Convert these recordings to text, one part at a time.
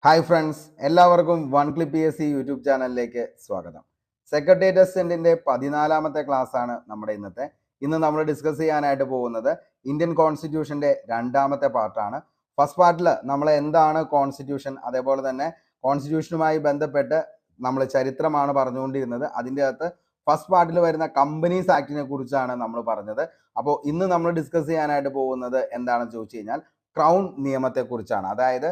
Hi friends, എല്ലാവർക്കും one clip PSC YouTube ചാനലിലേക്ക് സ്വാഗതം. സെക്രട്ടേറിയറ്റ് അസിസ്റ്റന്റിന്റെ 14ാമത്തെ ക്ലാസ് ആണ് നമ്മുടെ ഇന്ന് നമ്മൾ ഡിസ്കസ് ചെയ്യാനായിട്ട് പോകുന്നത് ഇന്ത്യൻ കോൺസ്റ്റിറ്റ്യൂഷന്റെ 2ാമത്തെ പാർട്ടാണ്. ഫസ്റ്റ് പാർട്ടിൽ നമ്മൾ എന്താണ് കോൺസ്റ്റിറ്റ്യൂഷൻ, അതേപോലെ തന്നെ കോൺസ്റ്റിറ്റ്യൂഷനുമായി ബന്ധപ്പെട്ട് നമ്മൾ ചരിത്രമാണ് പറഞ്ഞുകൊണ്ടിരുന്നത്. അതിൻ്റെ അകത്ത് ഫസ്റ്റ് പാർട്ടിൽ വരുന്ന കമ്പനീസ് ആക്ടിനെ കുറിച്ചാണ് നമ്മൾ പറഞ്ഞത്. അപ്പോൾ ഇന്ന് നമ്മൾ ഡിസ്കസ് ചെയ്യാനായിട്ട് പോകുന്നത് എന്താണെന്ന് ചോദിച്ചു കഴിഞ്ഞാൽ ക്രൗൺ നിയമത്തെക്കുറിച്ചാണ്. അതായത്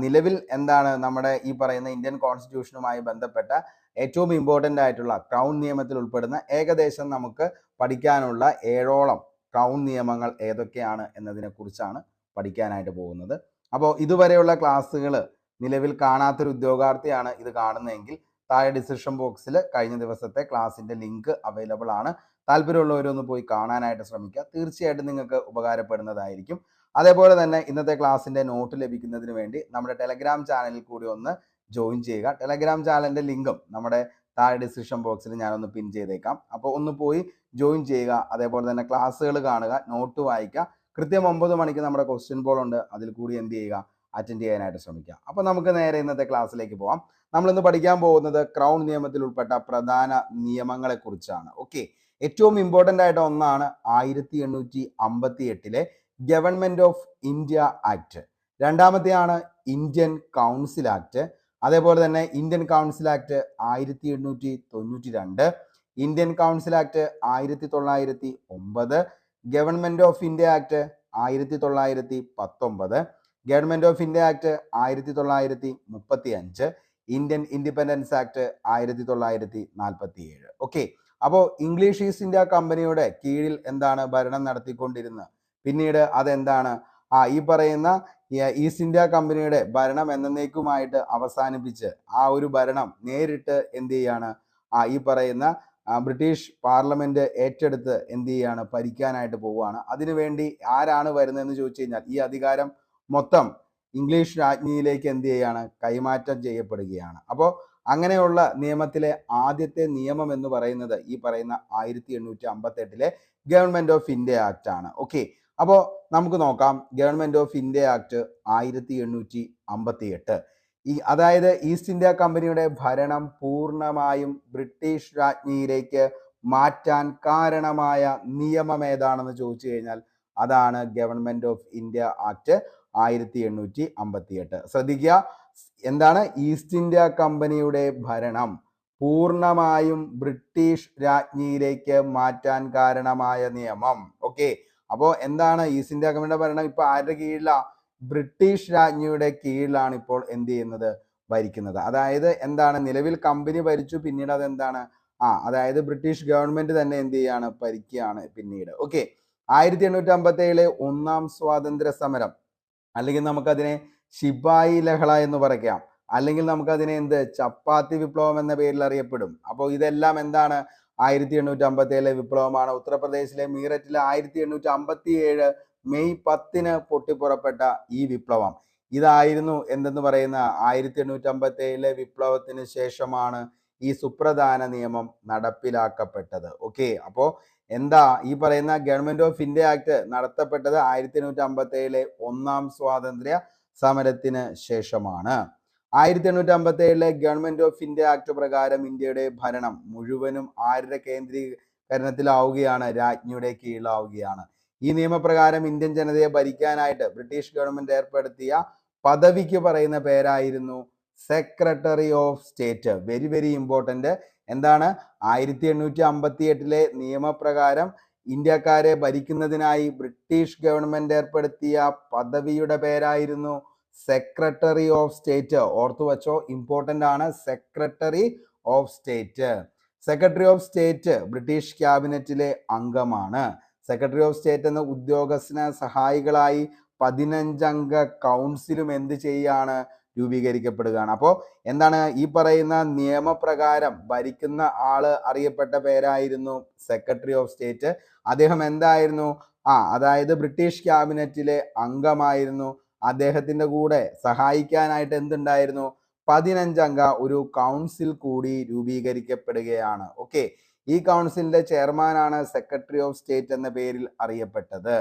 നിലവിൽ എന്താണ് നമ്മുടെ ഈ പറയുന്ന ഇന്ത്യൻ കോൺസ്റ്റിറ്റ്യൂഷനുമായി ബന്ധപ്പെട്ട ഏറ്റവും ഇമ്പോർട്ടൻ്റ് ആയിട്ടുള്ള ക്രൗൺ നിയമത്തിൽ ഉൾപ്പെടുന്ന ഏകദേശം നമുക്ക് പഠിക്കാനുള്ള 7ഓളം ക്രൗൺ നിയമങ്ങൾ ഏതൊക്കെയാണ് എന്നതിനെ കുറിച്ചാണ് പഠിക്കാനായിട്ട് പോകുന്നത്. അപ്പോൾ ഇതുവരെയുള്ള ക്ലാസ്സുകൾ നിലവിൽ കാണാത്തൊരു ഉദ്യോഗാർത്ഥിയാണ് ഇത് കാണുന്നതെങ്കിൽ താഴെ ഡിസ്ക്രിപ്ഷൻ ബോക്സിൽ കഴിഞ്ഞ ദിവസത്തെ ക്ലാസ്സിൻ്റെ ലിങ്ക് അവൈലബിൾ ആണ്. താല്പര്യമുള്ളവരൊന്ന് പോയി കാണാനായിട്ട് ശ്രമിക്കുക. തീർച്ചയായിട്ടും നിങ്ങൾക്ക് ഉപകാരപ്പെടുന്നതായിരിക്കും. അതേപോലെ തന്നെ ഇന്നത്തെ ക്ലാസ്സിൻ്റെ നോട്ട് ലഭിക്കുന്നതിന് വേണ്ടി നമ്മുടെ ടെലഗ്രാം ചാനലിൽ കൂടി ഒന്ന് ജോയിൻ ചെയ്യുക. ടെലഗ്രാം ചാനലിൻ്റെ ലിങ്കും നമ്മുടെ താഴെ ഡിസ്ക്രിപ്ഷൻ ബോക്സിൽ ഞാനൊന്ന് പിൻ ചെയ്തേക്കാം. അപ്പോൾ ഒന്ന് പോയി ജോയിൻ ചെയ്യുക. അതേപോലെ തന്നെ ക്ലാസ്സുകൾ കാണുക, നോട്ട് വായിക്കുക. കൃത്യം 9 മണിക്ക് നമ്മുടെ ക്വസ്റ്റ്യൻ ബോൾ ഉണ്ട്, അതിൽ കൂടി എന്ത് ചെയ്യുക, അറ്റൻഡ് ചെയ്യാനായിട്ട് ശ്രമിക്കുക. അപ്പോൾ നമുക്ക് നേരെ ഇന്നത്തെ ക്ലാസ്സിലേക്ക് പോകാം. നമ്മളിന്ന് പഠിക്കാൻ പോകുന്നത് ക്രൗൺ നിയമത്തിൽ ഉൾപ്പെട്ട പ്രധാന നിയമങ്ങളെ കുറിച്ചാണ്. ഓക്കെ, ഏറ്റവും ഇമ്പോർട്ടൻ്റ് ആയിട്ട് ഒന്നാണ് 1858 ഗവൺമെന്റ് ഓഫ് ഇന്ത്യ ആക്ട്. രണ്ടാമത്തെയാണ് ഇന്ത്യൻ കൗൺസിൽ ആക്ട്. അതേപോലെ തന്നെ Indian council act 1892, Indian council act 1909, government of India act 1919, government of India act 1935, Indian independence act 1947. Okay, അപ്പോൾ ഇംഗ്ലീഷ് ഈസ്റ്റ് ഇന്ത്യ കമ്പനിയുടെ കീഴിൽ എന്താണ് ഭരണം നടത്തിക്കൊണ്ടിരുന്നത്. പിന്നീട് അതെന്താണ് ഈ പറയുന്ന ഈസ്റ്റ് ഇന്ത്യ കമ്പനിയുടെ ഭരണം എന്നേക്കുമായിട്ട് അവസാനിപ്പിച്ച് ആ ഒരു ഭരണം നേരിട്ട് എന്ത് ചെയ്യാണ് ഈ പറയുന്ന ബ്രിട്ടീഷ് പാർലമെന്റ് ഏറ്റെടുത്ത് എന്ത് ചെയ്യാണ് ഭരിക്കാനായിട്ട് പോവുകയാണ്. അതിനുവേണ്ടി ആരാണ് വരുന്നതെന്ന് ചോദിച്ചു കഴിഞ്ഞാൽ ഈ അധികാരം മൊത്തം ഇംഗ്ലീഷ് രാജ്ഞിയിലേക്ക് എന്ത് ചെയ്യാണ് കൈമാറ്റം ചെയ്യപ്പെടുകയാണ്. അപ്പോൾ അങ്ങനെയുള്ള നിയമത്തിലെ ആദ്യത്തെ നിയമം എന്ന് പറയുന്നത് ഈ പറയുന്ന 1858 ഗവൺമെന്റ് ഓഫ് ഇന്ത്യ ആക്ട് ആണ്. ഓക്കെ, അപ്പോൾ നമുക്ക് നോക്കാം. ഗവൺമെന്റ് ഓഫ് ഇന്ത്യ ആക്ട് 1858 അതായത് ഈസ്റ്റ് ഇന്ത്യ കമ്പനിയുടെ ഭരണം പൂർണ്ണമായും ബ്രിട്ടീഷ് രാജ്ഞിയിലേക്ക് മാറ്റാൻ കാരണമായ നിയമം ഏതാണെന്ന് ചോദിച്ചു കഴിഞ്ഞാൽ അതാണ് ഗവൺമെന്റ് ഓഫ് ഇന്ത്യ ആക്ട് 1858. ശ്രദ്ധിക്കുക, എന്താണ് ഈസ്റ്റ് ഇന്ത്യ കമ്പനിയുടെ ഭരണം പൂർണ്ണമായും ബ്രിട്ടീഷ് രാജ്ഞിയിലേക്ക് മാറ്റാൻ കാരണമായ നിയമം. ഓക്കെ, അപ്പോൾ എന്താണ് ഈസ്റ്റ് ഇന്ത്യ കമ്പനിയുടെ ഭരണം ഇപ്പൊ ആരുടെ കീഴിലാണ്? ബ്രിട്ടീഷ് രാജ്ഞിയുടെ കീഴിലാണ് ഇപ്പോൾ എന്ത് ചെയ്യുന്നത്, ഭരിക്കുന്നത്. അതായത് എന്താണ്, നിലവിൽ കമ്പനി ഭരിച്ചു, പിന്നീട് അതെന്താണ് അതായത് ബ്രിട്ടീഷ് ഗവൺമെന്റ് തന്നെ എന്ത് ചെയ്യാണ് ഭരിക്കുകയാണ് പിന്നീട്. ഓക്കെ, 1857 ഒന്നാം സ്വാതന്ത്ര്യ സമരം, അല്ലെങ്കിൽ നമുക്കതിനെ ശിപായി ലഹള എന്ന് പറയാം, അല്ലെങ്കിൽ നമുക്കതിനെ ചപ്പാത്തി വിപ്ലവം എന്ന പേരിൽ അറിയപ്പെടും. അപ്പോൾ ഇതെല്ലാം എന്താണ് 1857 വിപ്ലവമാണ്. ഉത്തർപ്രദേശിലെ മീററ്റിലെ 1857 മെയ് 10 പൊട്ടിപ്പുറപ്പെട്ട ഈ വിപ്ലവം ഇതായിരുന്നു എന്തെന്ന് പറയുന്ന 1857 വിപ്ലവത്തിന് ശേഷമാണ് ഈ സുപ്രധാന നിയമം നടപ്പിലാക്കപ്പെട്ടത്. ഓക്കെ, അപ്പോൾ എന്താ ഈ പറയുന്ന ഗവൺമെന്റ് ഓഫ് ഇന്ത്യ ആക്ട് നടത്തപ്പെട്ടത് 1857 ഒന്നാം സ്വാതന്ത്ര്യ സമരത്തിന് ശേഷമാണ്. 1857 ഗവൺമെന്റ് ഓഫ് ഇന്ത്യ ആക്ട് പ്രകാരം ഇന്ത്യയുടെ ഭരണം മുഴുവനും ആരുടെ കേന്ദ്രീകരണത്തിലാവുകയാണ്? രാജ്ഞിയുടെ കീഴിലാവുകയാണ്. ഈ നിയമപ്രകാരം ഇന്ത്യൻ ജനതയെ ഭരിക്കാനായിട്ട് ബ്രിട്ടീഷ് ഗവൺമെന്റ് ഏർപ്പെടുത്തിയ പദവിക്ക് പറയുന്ന പേരായിരുന്നു secretary of state. Very very important. എന്താണ് 1858 നിയമപ്രകാരം ഇന്ത്യക്കാരെ ഭരിക്കുന്നതിനായി ബ്രിട്ടീഷ് ഗവൺമെന്റ് ഏർപ്പെടുത്തിയ പദവിയുടെ പേരായിരുന്നു സെക്രട്ടറി ഓഫ് സ്റ്റേറ്റ്. ഓർത്തു വച്ചോ, ഇമ്പോർട്ടന്റ് ആണ്. Secretary of state. Secretary of state British ക്യാബിനറ്റിലെ അംഗമാണ്. സെക്രട്ടറി ഓഫ് സ്റ്റേറ്റ് എന്ന ഉദ്യോഗസ്ഥന് സഹായികളായി 15 അംഗ കൗൺസിലും എന്ത് ചെയ്യാണ് രൂപീകരിക്കപ്പെടുകയാണ്. അപ്പോൾ എന്താണ് ഈ പറയുന്ന നിയമപ്രകാരം ഭരിക്കുന്ന ആള് അറിയപ്പെട്ട പേരായിരുന്നു സെക്രട്ടറി ഓഫ് സ്റ്റേറ്റ്. അദ്ദേഹം എന്തായിരുന്നു അതായത് ബ്രിട്ടീഷ് ക്യാബിനറ്റിലെ അംഗമായിരുന്നു. അദ്ദേഹത്തിന്റെ കൂടെ സഹായിക്കാനായിട്ട് എന്തുണ്ടായിരുന്നു? 15 അംഗ ഒരു കൗൺസിൽ കൂടി രൂപീകരിക്കപ്പെടുകയാണ്. ഓക്കെ, ഈ കൗൺസിലിന്റെ ചെയർമാനാണ് സെക്രട്ടറി ഓഫ് സ്റ്റേറ്റ് എന്ന പേരിൽ അറിയപ്പെട്ടത്.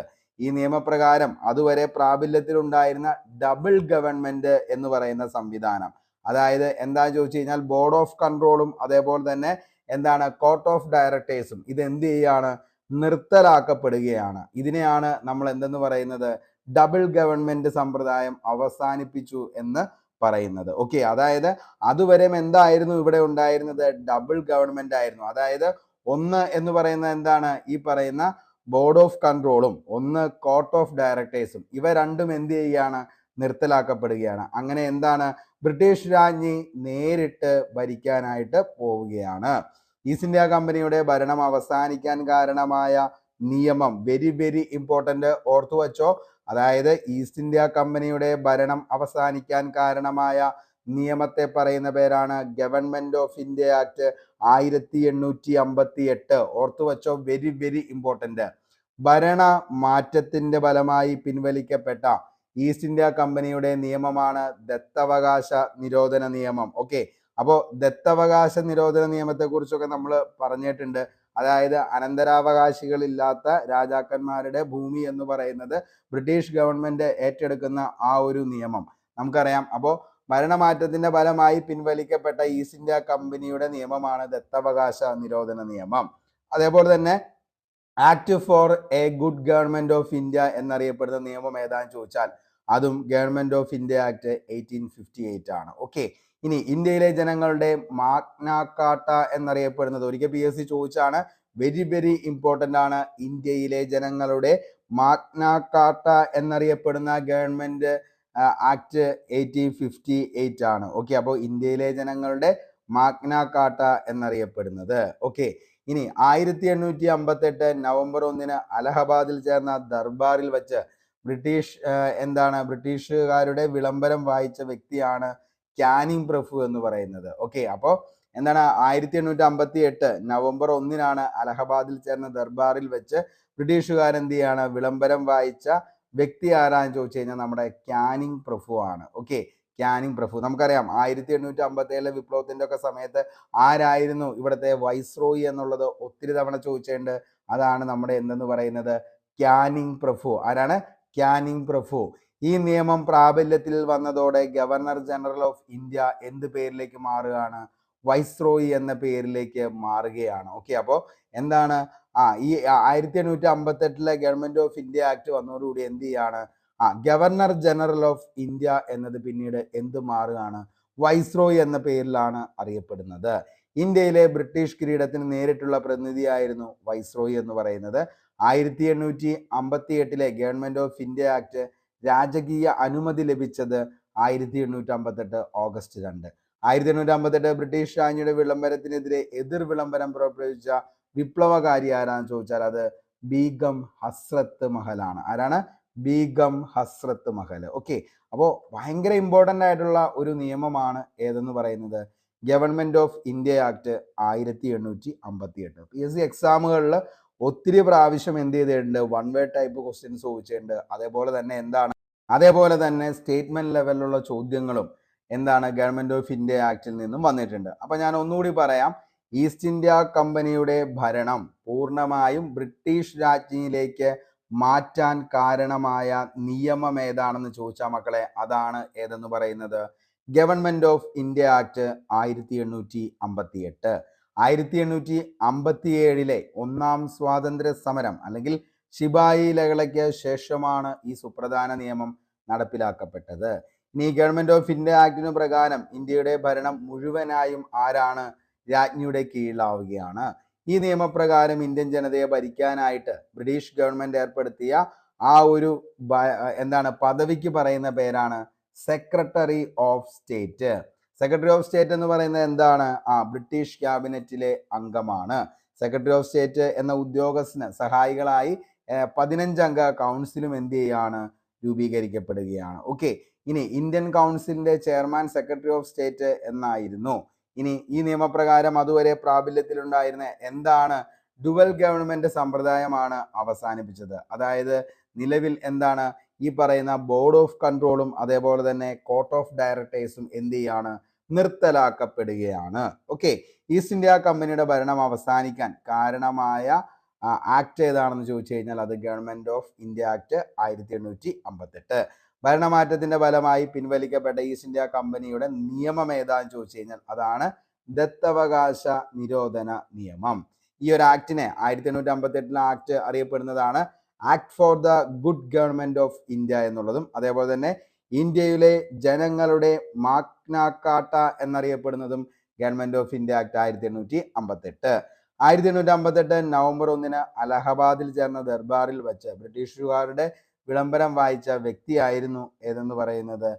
ഈ നിയമപ്രകാരം അതുവരെ പ്രാബല്യത്തിലുണ്ടായിരുന്ന ഡബിൾ ഗവൺമെന്റ് എന്ന് പറയുന്ന സംവിധാനം, അതായത് എന്താ ചോദിച്ചു കഴിഞ്ഞാൽ ബോർഡ് ഓഫ് കൺട്രോളും അതേപോലെ തന്നെ എന്താണ് കോർട്ട് ഓഫ് ഡയറക്ടേഴ്സും ഇത് എന്ത് ചെയ്യാണ്, നിർത്തലാക്കപ്പെടുകയാണ്. ഇതിനെയാണ് നമ്മൾ എന്തെന്ന് പറയുന്നത്, ഡബിൾ ഗവൺമെന്റ് സമ്പ്രദായം അവസാനിപ്പിച്ചു എന്ന് പറയുന്നത്. ഓക്കെ, അതായത് അതുവരെ എന്തായിരുന്നു ഇവിടെ ഉണ്ടായിരുന്നത്, ഡബിൾ ഗവൺമെന്റ് ആയിരുന്നു. അതായത് ഒന്ന് എന്ന് പറയുന്നത് എന്താണ്, ഈ പറയുന്ന ബോർഡ് ഓഫ് കൺട്രോളും ഒന്ന് കോർട്ട് ഓഫ് ഡയറക്ടേഴ്സും ഇവ രണ്ടും എന്ത് ചെയ്യുകയാണ്, നിർത്തലാക്കപ്പെടുകയാണ്. അങ്ങനെ എന്താണ്, ബ്രിട്ടീഷ് രാജ്ഞി നേരിട്ട് ഭരിക്കാനായിട്ട് പോവുകയാണ്. ഈസ്റ്റ് ഇന്ത്യ കമ്പനിയുടെ ഭരണം അവസാനിക്കാൻ കാരണമായ നിയമം വെരി വെരി ഇമ്പോർട്ടന്റ്, ഓർത്തു വച്ചോ. അതായത് ഈസ്റ്റ് ഇന്ത്യ കമ്പനിയുടെ ഭരണം അവസാനിക്കാൻ കാരണമായ നിയമത്തെ പറയുന്ന പേരാണ് ഗവൺമെന്റ് ഓഫ് ഇന്ത്യ ആക്ട് 1858. ഓർത്തു വച്ചോ, വെരി വെരി ഇമ്പോർട്ടന്റ്. ഭരണ മാറ്റത്തിന്റെ ഫലമായി പിൻവലിക്കപ്പെട്ട ഈസ്റ്റ് ഇന്ത്യ കമ്പനിയുടെ നിയമമാണ് ദത്തവകാശ നിരോധന നിയമം. ഓക്കെ, അപ്പോൾ ദത്തവകാശ നിരോധന നിയമത്തെ കുറിച്ചൊക്കെ നമ്മൾ പറഞ്ഞിട്ടുണ്ട്. അതായത് അനന്തരാവകാശികളില്ലാത്ത രാജാക്കന്മാരുടെ ഭൂമി എന്ന് പറയുന്നത് ബ്രിട്ടീഷ് ഗവൺമെന്റ് ഏറ്റെടുക്കുന്ന ആ ഒരു നിയമം നമുക്കറിയാം. അപ്പോൾ ഭരണമാറ്റത്തിന്റെ ഫലമായി പിൻവലിക്കപ്പെട്ട ഈസ്റ്റ് ഇന്ത്യ കമ്പനിയുടെ നിയമമാണ് ദത്തവകാശ നിരോധന നിയമം. അതേപോലെ തന്നെ act for a good government of India എന്നറിയപ്പെടുന്ന നിയമം ഏതാണെന്ന് ചോദിച്ചാൽ അതും ഗവൺമെന്റ് ഓഫ് ഇന്ത്യ ആക്ട് 1858 ആണ്. ഓക്കെ, ഇനി ഇന്ത്യയിലെ ജനങ്ങളുടെ മാഗ്ന കാർട്ട എന്നറിയപ്പെടുന്നത് ഒരിക്കൽ PSC ചോദിച്ചാണ്, വെരി വെരി ഇമ്പോർട്ടന്റ് ആണ്. ഇന്ത്യയിലെ ജനങ്ങളുടെ മാഗ്ന കാർട്ട എന്നറിയപ്പെടുന്ന ഗവൺമെന്റ് ആക്ട് 1858 ആണ്. ഓക്കെ, അപ്പോൾ ഇന്ത്യയിലെ ജനങ്ങളുടെ മാഗ്ന കാർട്ട എന്നറിയപ്പെടുന്നത്. ഓക്കെ, ഇനി 1858 നവംബർ 1 അലഹബാദിൽ ചേർന്ന ദർബാറിൽ വെച്ച് ബ്രിട്ടീഷുകാരുടെ വിളംബരം വായിച്ച വ്യക്തിയാണ് ക്യാനിങ് പ്രഭു എന്ന് പറയുന്നത്. ഓക്കെ, അപ്പോൾ എന്താണ് 1858 നവംബർ 1 അലഹബാദിൽ ചേർന്ന ദർബാറിൽ വെച്ച് ബ്രിട്ടീഷുകാരെന്ത് ചെയ്യാണ്, വിളംബരം വായിച്ച വ്യക്തി ആരാന്ന് ചോദിച്ചു കഴിഞ്ഞാൽ നമ്മുടെ ക്യാനിങ് പ്രഭു ആണ്. ഓക്കെ, ക്യാനിങ് പ്രഭു നമുക്കറിയാം 1857 വിപ്ലവത്തിന്റെ ഒക്കെ സമയത്ത് ആരായിരുന്നു ഇവിടുത്തെ വൈസ്രോയി എന്നുള്ളത് ഒത്തിരി തവണ ചോദിച്ചിട്ടുണ്ട്. അതാണ് നമ്മുടെ എന്തെന്ന് പറയുന്നത്, ക്യാനിങ് പ്രഭു. ആരാണ്, ക്യാനിങ് പ്രഭു. ഈ നിയമം പ്രാബല്യത്തിൽ വന്നതോടെ ഗവർണർ ജനറൽ ഓഫ് ഇന്ത്യ എന്ത് പേരിലേക്ക് മാറുകയാണ്, വൈസ്രോയി എന്ന പേരിലേക്ക് മാറുകയാണ്. ഓക്കെ, അപ്പോൾ എന്താണ് ഈ 1858 ഗവൺമെന്റ് ഓഫ് ഇന്ത്യ ആക്ട് വന്നതോടുകൂടി എന്ത് ചെയ്യാണ്, ഗവർണർ ജനറൽ ഓഫ് ഇന്ത്യ എന്നത് പിന്നീട് എന്ത് മാറുകയാണ്, വൈസ്രോയി എന്ന പേരിലാണ് അറിയപ്പെടുന്നത്. ഇന്ത്യയിലെ ബ്രിട്ടീഷ് കിരീടത്തിന് നേരിട്ടുള്ള പ്രതിനിധിയായിരുന്നു വൈസ്രോയി എന്ന് പറയുന്നത്. 1858 ഗവൺമെന്റ് ഓഫ് ഇന്ത്യ ആക്ട് രാജകീയ അനുമതി ലഭിച്ചത് 1858 ഓഗസ്റ്റ് 2. 1858 ബ്രിട്ടീഷ് രാജ്ഞിയുടെ വിളംബരത്തിനെതിരെ എതിർ വിളംബരം പുറപ്പെടുവിച്ച വിപ്ലവകാരി ആരാന്ന് ചോദിച്ചാൽ അത് ബീഗം ഹസ്രത്ത് മഹലാണ്. ആരാണ്, ബീഗം ഹസ്രത്ത് മഹൽ. ഓക്കെ, അപ്പോൾ ഭയങ്കര ഇമ്പോർട്ടൻ്റ് ആയിട്ടുള്ള ഒരു നിയമമാണ് ഏതെന്ന് പറയുന്നത് government of India act 1858. PSC എക്സാമുകളിൽ ഒത്തിരി പ്രാവശ്യം എന്ത് ചെയ്തിട്ടുണ്ട്, വൺ വേർഡ് ടൈപ്പ് ക്വസ്റ്റ്യൻസ് ചോദിച്ചിട്ടുണ്ട്. അതേപോലെ തന്നെ സ്റ്റേറ്റ്മെന്റ് ലെവലിലുള്ള ചോദ്യങ്ങളും എന്താണ് ഗവൺമെന്റ് ഓഫ് ഇന്ത്യ ആക്ടിൽ നിന്നും വന്നിട്ടുണ്ട്. അപ്പൊ ഞാൻ ഒന്നുകൂടി പറയാം, ഈസ്റ്റ് ഇന്ത്യ കമ്പനിയുടെ ഭരണം പൂർണ്ണമായും ബ്രിട്ടീഷ് രാജ്ഞിയിലേക്ക് മാറ്റാൻ കാരണമായ നിയമം ഏതാണെന്ന് ചോദിച്ചാൽ മക്കളെ അതാണ് ഏതെന്ന് പറയുന്നത് ഗവൺമെന്റ് ഓഫ് ഇന്ത്യ ആക്ട് 1858. 1857 ഒന്നാം സ്വാതന്ത്ര്യ സമരം അല്ലെങ്കിൽ ശിപായി ലഹളയ്ക്ക് ശേഷമാണ് ഈ സുപ്രധാന നിയമം നടപ്പിലാക്കപ്പെട്ടത്. ഇനി ഗവൺമെന്റ് ഓഫ് ഇന്ത്യ ആക്ടിന് പ്രകാരം ഇന്ത്യയുടെ ഭരണം മുഴുവനായും ആരാണ്, രാജ്ഞിയുടെ കീഴിലാവുകയാണ്. ഈ നിയമപ്രകാരം ഇന്ത്യൻ ജനതയെ ഭരിക്കാനായിട്ട് ബ്രിട്ടീഷ് ഗവൺമെന്റ് ഏർപ്പെടുത്തിയ ആ ഒരു പദവിക്ക് പറയുന്ന പേരാണ് secretary of state. Secretary of state എന്ന് പറയുന്നത് എന്താണ്, ബ്രിട്ടീഷ് ക്യാബിനറ്റിലെ അംഗമാണ്. സെക്രട്ടറി ഓഫ് സ്റ്റേറ്റ് എന്ന ഉദ്യോഗസ്ഥന് സഹായികളായി 15 അംഗ കൗൺസിലും എന്ത് ചെയ്യാണ്, രൂപീകരിക്കപ്പെടുകയാണ്. ഓക്കെ, ഇനി ഇന്ത്യൻ കൗൺസിലിന്റെ ചെയർമാൻ സെക്രട്ടറി ഓഫ് സ്റ്റേറ്റ് എന്നായിരുന്നു. ഇനി ഈ നിയമപ്രകാരം അതുവരെ പ്രാബല്യത്തിലുണ്ടായിരുന്ന എന്താണ്, ഡുവൽ ഗവൺമെന്റ് സമ്പ്രദായമാണ് അവസാനിപ്പിച്ചത്. അതായത് നിലവിൽ എന്താണ് ഈ പറയുന്ന ബോർഡ് ഓഫ് കൺട്രോളും അതേപോലെ തന്നെ കോർട്ട് ഓഫ് ഡയറക്ടേഴ്സും എന്ത് ചെയ്യാണ്, നിർത്തലാക്കപ്പെടുകയാണ്. ഓക്കെ, ഈസ്റ്റ് ഇന്ത്യ കമ്പനിയുടെ ഭരണം അവസാനിക്കാൻ കാരണമായ ആക്ട് ഏതാണെന്ന് ചോദിച്ചു കഴിഞ്ഞാൽ അത് ഗവൺമെന്റ് ഓഫ് ഇന്ത്യ ആക്ട് 1858. ഭരണമാറ്റത്തിന്റെ ഫലമായി പിൻവലിക്കപ്പെട്ട ഈസ്റ്റ് ഇന്ത്യ കമ്പനിയുടെ നിയമം ഏതാന്ന് ചോദിച്ചു കഴിഞ്ഞാൽ അതാണ് ദത്തവകാശ നിരോധന നിയമം. ഈ ഒരു ആക്ടിനെ 1858 ആക്ട് അറിയപ്പെടുന്നതാണ് act for the good government of India എന്നുള്ളതും അതേപോലെ തന്നെ ഇന്ത്യയിലെ ജനങ്ങളുടെ മാഗ്ന കാർട്ട എന്നറിയപ്പെടുന്നതും government of India act 1858. 1858 November 1 അലഹബാദിൽ ചേർന്ന ദർബാറിൽ വെച്ച് ബ്രിട്ടീഷുകാരുടെ വിളംബരം വായിച്ച വ്യക്തിയായിരുന്നു ഏതെന്ന് പറയുന്നത്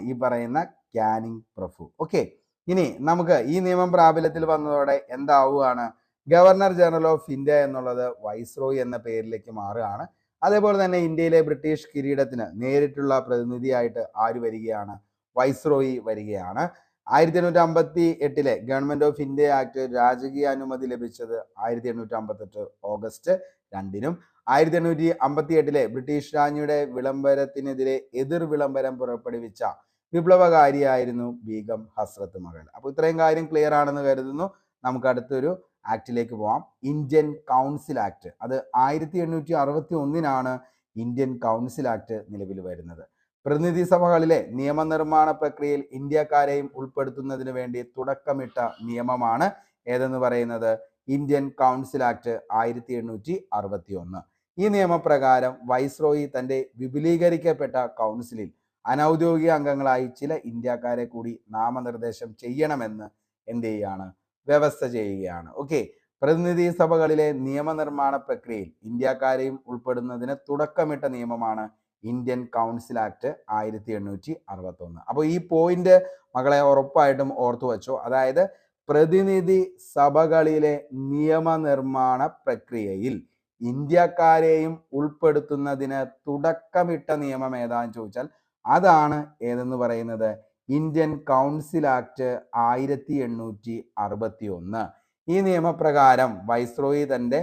ഈ പറയുന്ന കാനിങ് പ്രഭു. ഓക്കെ, ഇനി നമുക്ക് ഈ നിയമം പ്രാബല്യത്തിൽ വന്നതോടെ എന്താവുകയാണ്? ഗവർണർ ജനറൽ ഓഫ് ഇന്ത്യ എന്നുള്ളത് വൈസ്രോയി എന്ന പേരിലേക്ക് മാറുകയാണ്. അതേപോലെ തന്നെ ഇന്ത്യയിലെ ബ്രിട്ടീഷ് കിരീടത്തിന് നേരിട്ടുള്ള പ്രതിനിധിയായിട്ട് ആര് വരികയാണ്? വൈസ്രോയി വരികയാണ്. 1858 ഗവൺമെന്റ് ഓഫ് ഇന്ത്യ ആക്ട് രാജകീയ അനുമതി ലഭിച്ചത് 1858 ഓഗസ്റ്റ് 2-നും 1858 ബ്രിട്ടീഷ് രാജ്ഞിയുടെ വിളംബരത്തിനെതിരെ എതിർ വിളംബരം പുറപ്പെടുവിച്ച വിപ്ലവകാരിയായിരുന്നു ബീഗം ഹസ്രത്ത് മഹൽ. അപ്പോൾ ഇത്രയും കാര്യം ക്ലിയർ ആണെന്ന് കരുതുന്നു. നമുക്ക് അടുത്തൊരു ആക്ടിലേക്ക് പോവാം. Indian council act. അത് 1861 ഇന്ത്യൻ കൗൺസിൽ ആക്ട് നിലവിൽ വരുന്നത്. പ്രതിനിധി സഭകളിലെ നിയമനിർമ്മാണ പ്രക്രിയയിൽ ഇന്ത്യക്കാരെയും ഉൾപ്പെടുത്തുന്നതിന് വേണ്ടി തുടക്കമിട്ട നിയമമാണ് ഏതെന്ന് പറയുന്നത് ഇന്ത്യൻ കൗൺസിൽ ആക്ട് 1861. ഈ നിയമപ്രകാരം വൈസ്രോയി തന്റെ വിപുലീകരിക്കപ്പെട്ട കൗൺസിലിൽ അനൗദ്യോഗിക അംഗങ്ങളായി ചില ഇന്ത്യക്കാരെ കൂടി നാമനിർദ്ദേശം ചെയ്യണമെന്ന് എന്ത് ചെയ്യാണ്? വ്യവസ്ഥ ചെയ്യുകയാണ്. ഓക്കെ, പ്രതിനിധി സഭകളിലെ നിയമനിർമ്മാണ പ്രക്രിയയിൽ ഇന്ത്യക്കാരെയും ഉൾപ്പെടുന്നതിന് തുടക്കമിട്ട നിയമമാണ് ഇന്ത്യൻ കൗൺസിൽ ആക്ട് 1861. അപ്പോൾ ഈ പോയിന്റ് മക്കളെ ഉറപ്പായിട്ടും ഓർത്തു വെച്ചോ. അതായത് പ്രതിനിധി സഭകളിലെ നിയമനിർമ്മാണ പ്രക്രിയയിൽ ഇന്ത്യക്കാരെയും ഉൾപ്പെടുത്തുന്നതിന് തുടക്കമിട്ട നിയമം ഏതാന്ന് ചോദിച്ചാൽ അതാണ് ഏതെന്ന് പറയുന്നത് ഇന്ത്യൻ കൗൺസിൽ ആക്ട് 1861. ഈ നിയമപ്രകാരം വൈസ്രോയി തന്റെ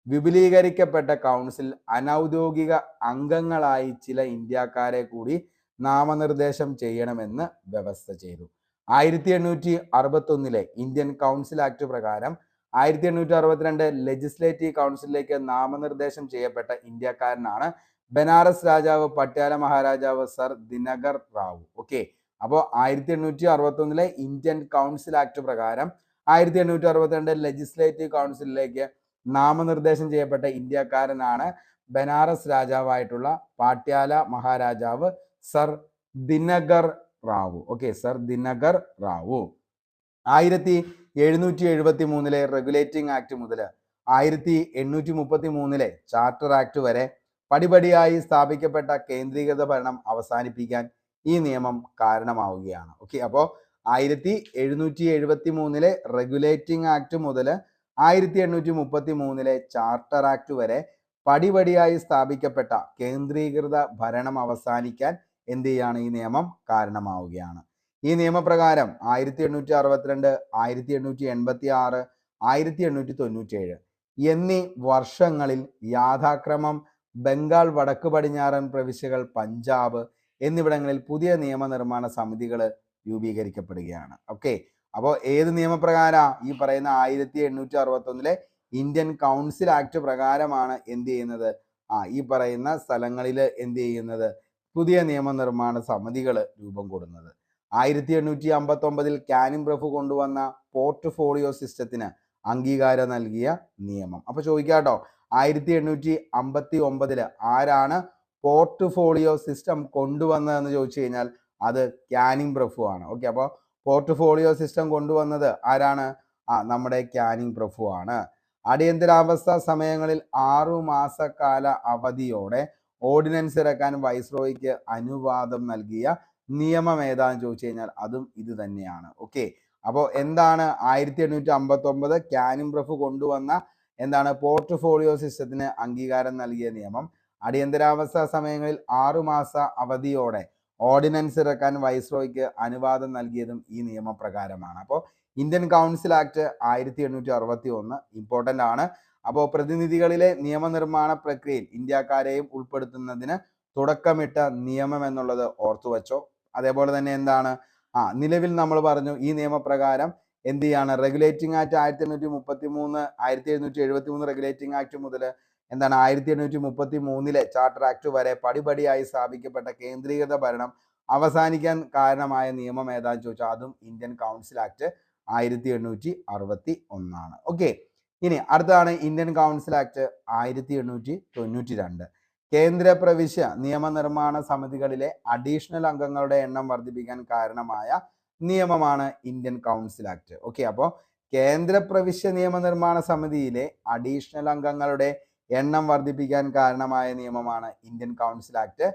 വിപുലീകരിക്കപ്പെട്ട കൗൺസിൽ അനൗദ്യോഗിക അംഗങ്ങളായി ചില ഇന്ത്യക്കാരെ കൂടി നാമനിർദ്ദേശം ചെയ്യണമെന്ന് വ്യവസ്ഥ ചെയ്തു. 1861 ഇന്ത്യൻ കൗൺസിൽ ആക്ട് പ്രകാരം 1862 ലെജിസ്ലേറ്റീവ് കൗൺസിലിലേക്ക് നാമനിർദ്ദേശം ചെയ്യപ്പെട്ട ഇന്ത്യക്കാരനാണ് ബനാറസ് രാജാവ് പട്യാല മഹാരാജാവ് സർ ദിനകർ റാവു. ഓക്കെ, അപ്പോൾ 1861 ഇന്ത്യൻ കൗൺസിൽ ആക്ട് പ്രകാരം 1862 ലെജിസ്ലേറ്റീവ് കൗൺസിലിലേക്ക് നാമനിർദ്ദേശം ചെയ്യപ്പെട്ട ഇന്ത്യക്കാരനാണ് ബനാറസ് രാജാവായിട്ടുള്ള പാട്യാല മഹാരാജാവ് sir Dinakar Rao. Okay, sir Dinakar Rao. 1773 regulating act മുതൽ 1833 ചാർട്ടർ ആക്ട് വരെ പടിപടിയായി സ്ഥാപിക്കപ്പെട്ട കേന്ദ്രീകൃത ഭരണം അവസാനിപ്പിക്കാൻ ഈ നിയമം കാരണമാവുകയാണ്. ഓക്കെ, അപ്പോൾ 1773 റെഗുലേറ്റിംഗ് ആക്ട് മുതൽ 1833 ചാർട്ടർ ആക്ട് വരെ പടിപടിയായി സ്ഥാപിക്കപ്പെട്ട കേന്ദ്രീകൃത ഭരണം അവസാനിക്കാൻ എന്ത് ചെയ്യാണ്? ഈ നിയമം കാരണമാവുകയാണ്. ഈ നിയമപ്രകാരം 1862, 1886, 1897 എന്നീ വർഷങ്ങളിൽ യാഥാക്രമം ബംഗാൾ വടക്ക് പടിഞ്ഞാറൻ പ്രവിശ്യകൾ, പഞ്ചാബ് എന്നിവിടങ്ങളിൽ പുതിയ നിയമനിർമ്മാണ സമിതികൾ രൂപീകരിക്കപ്പെടുകയാണ്. ഓക്കെ, അപ്പോൾ ഏത് നിയമപ്രകാരം? ഈ പറയുന്ന 1861 ഇന്ത്യൻ കൗൺസിൽ ആക്ട് പ്രകാരമാണ് എന്ത് ചെയ്യുന്നത്? ഈ പറയുന്ന സ്ഥലങ്ങളിൽ എന്ത് ചെയ്യുന്നത്? പുതിയ നിയമനിർമ്മാണ സമിതികൾ രൂപം കൊടുക്കുന്നത്. 1859 കാനിങ് പ്രഭു കൊണ്ടുവന്ന പോർട്ട്ഫോളിയോ സിസ്റ്റത്തിന് അംഗീകാരം നൽകിയ നിയമം. അപ്പൊ ചോദിക്കാട്ടോ, 1859 ആരാണ് പോർട്ട്ഫോളിയോ സിസ്റ്റം കൊണ്ടുവന്നതെന്ന് ചോദിച്ചു കഴിഞ്ഞാൽ അത് കാനിങ് പ്രഭു ആണ്. ഓക്കെ, അപ്പോൾ പോർട്ട്ഫോളിയോ സിസ്റ്റം കൊണ്ടുവന്നത് ആരാണ്? നമ്മുടെ കാനിങ് പ്രഭു ആണ്. അടിയന്തരാവസ്ഥ സമയങ്ങളിൽ 6 മാസക്കാല അവധിയോടെ ഓർഡിനൻസ് ഇറക്കാൻ വൈസ്രോയിക്ക് അനുവാദം നൽകിയ നിയമം ഏതാന്ന് ചോദിച്ചു കഴിഞ്ഞാൽ അതും ഇത് തന്നെയാണ്. ഓക്കെ, അപ്പോൾ എന്താണ് 1859 കാനിങ് പ്രഭു കൊണ്ടുവന്ന എന്താണ് പോർട്ട്ഫോളിയോ സിസ്റ്റത്തിന് അംഗീകാരം നൽകിയ നിയമം. അടിയന്തരാവസ്ഥ സമയങ്ങളിൽ 6 മാസ അവധിയോടെ ഓർഡിനൻസ് ഇറക്കാൻ വൈസ്രോയിക്ക് അനുവാദം നൽകിയതും ഈ നിയമപ്രകാരമാണ്. അപ്പോൾ ഇന്ത്യൻ കൗൺസിൽ ആക്ട് 1861 ഇമ്പോർട്ടൻ്റ് ആണ്. അപ്പോൾ പ്രതിനിധികളിലെ നിയമനിർമ്മാണ പ്രക്രിയയിൽ ഇന്ത്യക്കാരെയും ഉൾപ്പെടുത്തുന്നതിന് തുടക്കമിട്ട നിയമം എന്നുള്ളത് ഓർത്തു വച്ചോ. അതേപോലെ തന്നെ എന്താണ് നിലവിൽ നമ്മൾ പറഞ്ഞു ഈ നിയമപ്രകാരം എന്ത് ചെയ്യാണ്, റെഗുലേറ്റിംഗ് ആക്ട് 1773 റെഗുലേറ്റിംഗ് ആക്ട് മുതൽ എന്താണ് 1833 ചാർട്ടർ ആക്ട് വരെ പടിപടിയായി സ്ഥാപിക്കപ്പെട്ട കേന്ദ്രീകൃത ഭരണം അവസാനിക്കാൻ കാരണമായ നിയമം ഏതാന്ന് ചോദിച്ചാൽ അതും ഇന്ത്യൻ കൗൺസിൽ ആക്ട് 1861. ഓക്കെ, ഇനി അടുത്തതാണ് ഇന്ത്യൻ കൗൺസിൽ ആക്ട് 1892. കേന്ദ്ര പ്രവിശ്യ നിയമനിർമ്മാണ സമിതികളിലെ അഡീഷണൽ അംഗങ്ങളുടെ എണ്ണം വർദ്ധിപ്പിക്കാൻ കാരണമായ നിയമമാണ് ഇന്ത്യൻ കൗൺസിൽ ആക്ട്. ഓക്കെ, അപ്പോൾ കേന്ദ്ര പ്രവിശ്യ നിയമനിർമ്മാണ സമിതിയിലെ അഡീഷണൽ അംഗങ്ങളുടെ എണ്ണം വർദ്ധിപ്പിക്കാൻ കാരണമായ നിയമമാണ് ഇന്ത്യൻ കൗൺസിൽ ആക്ട്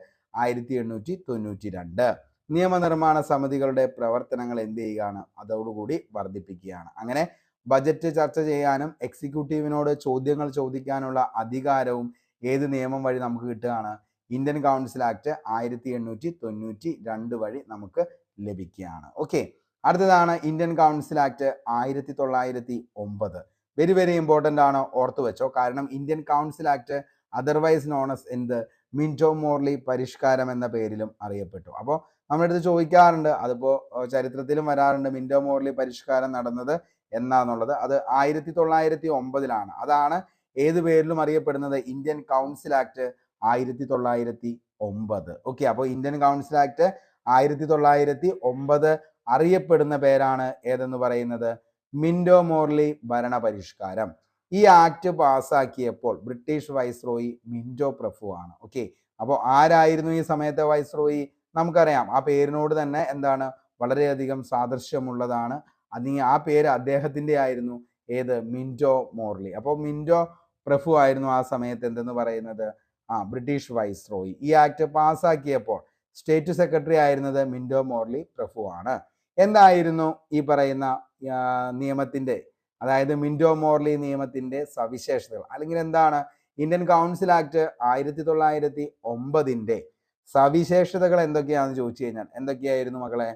1892. നിയമനിർമ്മാണ സമിതികളുടെ പ്രവർത്തനങ്ങൾ എന്ത് ചെയ്യുകയാണ്, അതോടുകൂടി വർദ്ധിപ്പിക്കുകയാണ്. അങ്ങനെ ബജറ്റ് ചർച്ച ചെയ്യാനും എക്സിക്യൂട്ടീവിനോട് ചോദ്യങ്ങൾ ചോദിക്കാനുള്ള അധികാരവും ഏത് നിയമം വഴി നമുക്ക് കിട്ടുകയാണ്, ഇന്ത്യൻ കൗൺസിൽ ആക്ട് 1892 വഴി നമുക്ക് ലഭിക്കുകയാണ്. ഓക്കെ, അടുത്തതാണ് Indian council act 1909. Very very important ആണ്, ഓർത്തു വെച്ചോ. കാരണം Indian council act otherwise known as എന്ത്, മിന്റോ മോർലി പരിഷ്കാരം എന്ന പേരിലും അറിയപ്പെട്ടു. അപ്പോൾ നമ്മുടെ അടുത്ത് ചോദിക്കാറുണ്ട്, അതിപ്പോൾ ചരിത്രത്തിലും വരാറുണ്ട്, മിന്റോ മോർലി പരിഷ്കാരം നടന്നത് എന്നാന്നുള്ളത്. അത് 1909. അതാണ് ഏത് പേരിലും അറിയപ്പെടുന്നത്, ഇന്ത്യൻ കൗൺസിൽ ആക്ട് 1909. ഓക്കെ, അപ്പോൾ ഇന്ത്യൻ കൗൺസിൽ ആക്ട് 1909 അറിയപ്പെടുന്ന പേരാണ് ഏതെന്ന് പറയുന്നത്, മിന്റോ മോർലി ഭരണ പരിഷ്കാരം. ഈ ആക്ട് പാസ്സാക്കിയപ്പോൾ ബ്രിട്ടീഷ് വൈസ്രോയി മിന്റോ പ്രഭു ആണ്. ഓക്കെ, അപ്പോൾ ആരായിരുന്നു ഈ സമയത്തെ വൈസ്രോയി? നമുക്കറിയാം, ആ പേരിനോട് തന്നെ എന്താണ് വളരെയധികം സാദൃശ്യമുള്ളതാണ്. ആ പേര് അദ്ദേഹത്തിന്റെ ആയിരുന്നു, ഏത്, മിന്റോ മോർലി. അപ്പോൾ മിന്റോ പ്രഭു ആയിരുന്നു ആ സമയത്ത് എന്തെന്ന് പറയുന്നത്, ബ്രിട്ടീഷ് വൈസ്രോയി. ഈ ആക്ട് പാസ്സാക്കിയപ്പോൾ സ്റ്റേറ്റ് സെക്രട്ടറി ആയിരുന്നത് മിന്റോ മോർലി പ്രഭു ആണ്. എന്തായിരുന്നു ഈ പറയുന്ന നിയമത്തിന്റെ, അതായത് മിന്റോ മോർലി നിയമത്തിന്റെ സവിശേഷതകൾ, അല്ലെങ്കിൽ എന്താണ് ഇന്ത്യൻ കൗൺസിൽ ആക്ട് 1909 സവിശേഷതകൾ എന്തൊക്കെയാണെന്ന് ചോദിച്ചു കഴിഞ്ഞാൽ എന്തൊക്കെയായിരുന്നു മക്കളെ?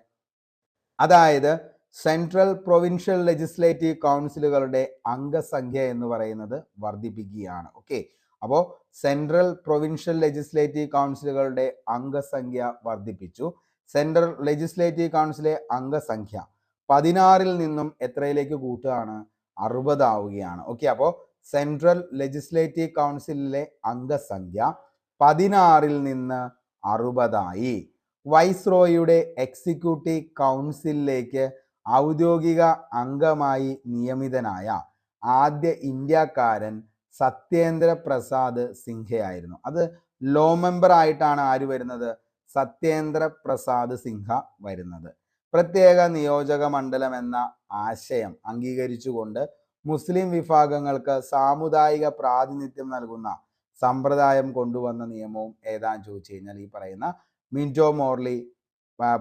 അതായത് സെൻട്രൽ പ്രൊവിൻഷ്യൽ ലെജിസ്ലേറ്റീവ് കൗൺസിലുകളുടെ അംഗസംഖ്യ എന്ന് പറയുന്നത് വർദ്ധിപ്പിക്കുകയാണ്. ഓക്കെ, അപ്പോൾ സെൻട്രൽ പ്രൊവിൻഷ്യൽ ലെജിസ്ലേറ്റീവ് കൗൺസിലുകളുടെ അംഗസംഖ്യ വർദ്ധിപ്പിച്ചു. സെൻട്രൽ ലെജിസ്ലേറ്റീവ് കൗൺസിലെ അംഗസംഖ്യ 16 നിന്നും എത്രയിലേക്ക് കൂട്ടുകയാണ്, 60 ആവുകയാണ്. ഓക്കെ, അപ്പോൾ സെൻട്രൽ ലെജിസ്ലേറ്റീവ് കൗൺസിലിലെ അംഗസംഖ്യ 16 നിന്ന് 60 വൈസ്രോയിയുടെ എക്സിക്യൂട്ടീവ് കൗൺസിലിലേക്ക് ഔദ്യോഗിക അംഗമായി നിയമിതനായ ആദ്യ ഇന്ത്യക്കാരൻ സത്യേന്ദ്ര പ്രസാദ് സിൻഹയായിരുന്നു. അത് ലോ മെമ്പർ ആയിട്ടാണ് ആര് വരുന്നത്, സത്യേന്ദ്ര പ്രസാദ് സിൻഹ വരുന്നത്. പ്രത്യേക നിയോജക മണ്ഡലം എന്ന ആശയം അംഗീകരിച്ചുകൊണ്ട് മുസ്ലിം വിഭാഗങ്ങൾക്ക് സാമുദായിക പ്രാതിനിധ്യം നൽകുന്ന സമ്പ്രദായം കൊണ്ടുവന്ന നിയമവും ഏതാന്ന് ചോദിച്ചു കഴിഞ്ഞാൽ ഈ പറയുന്ന മിന്റോ മോർലി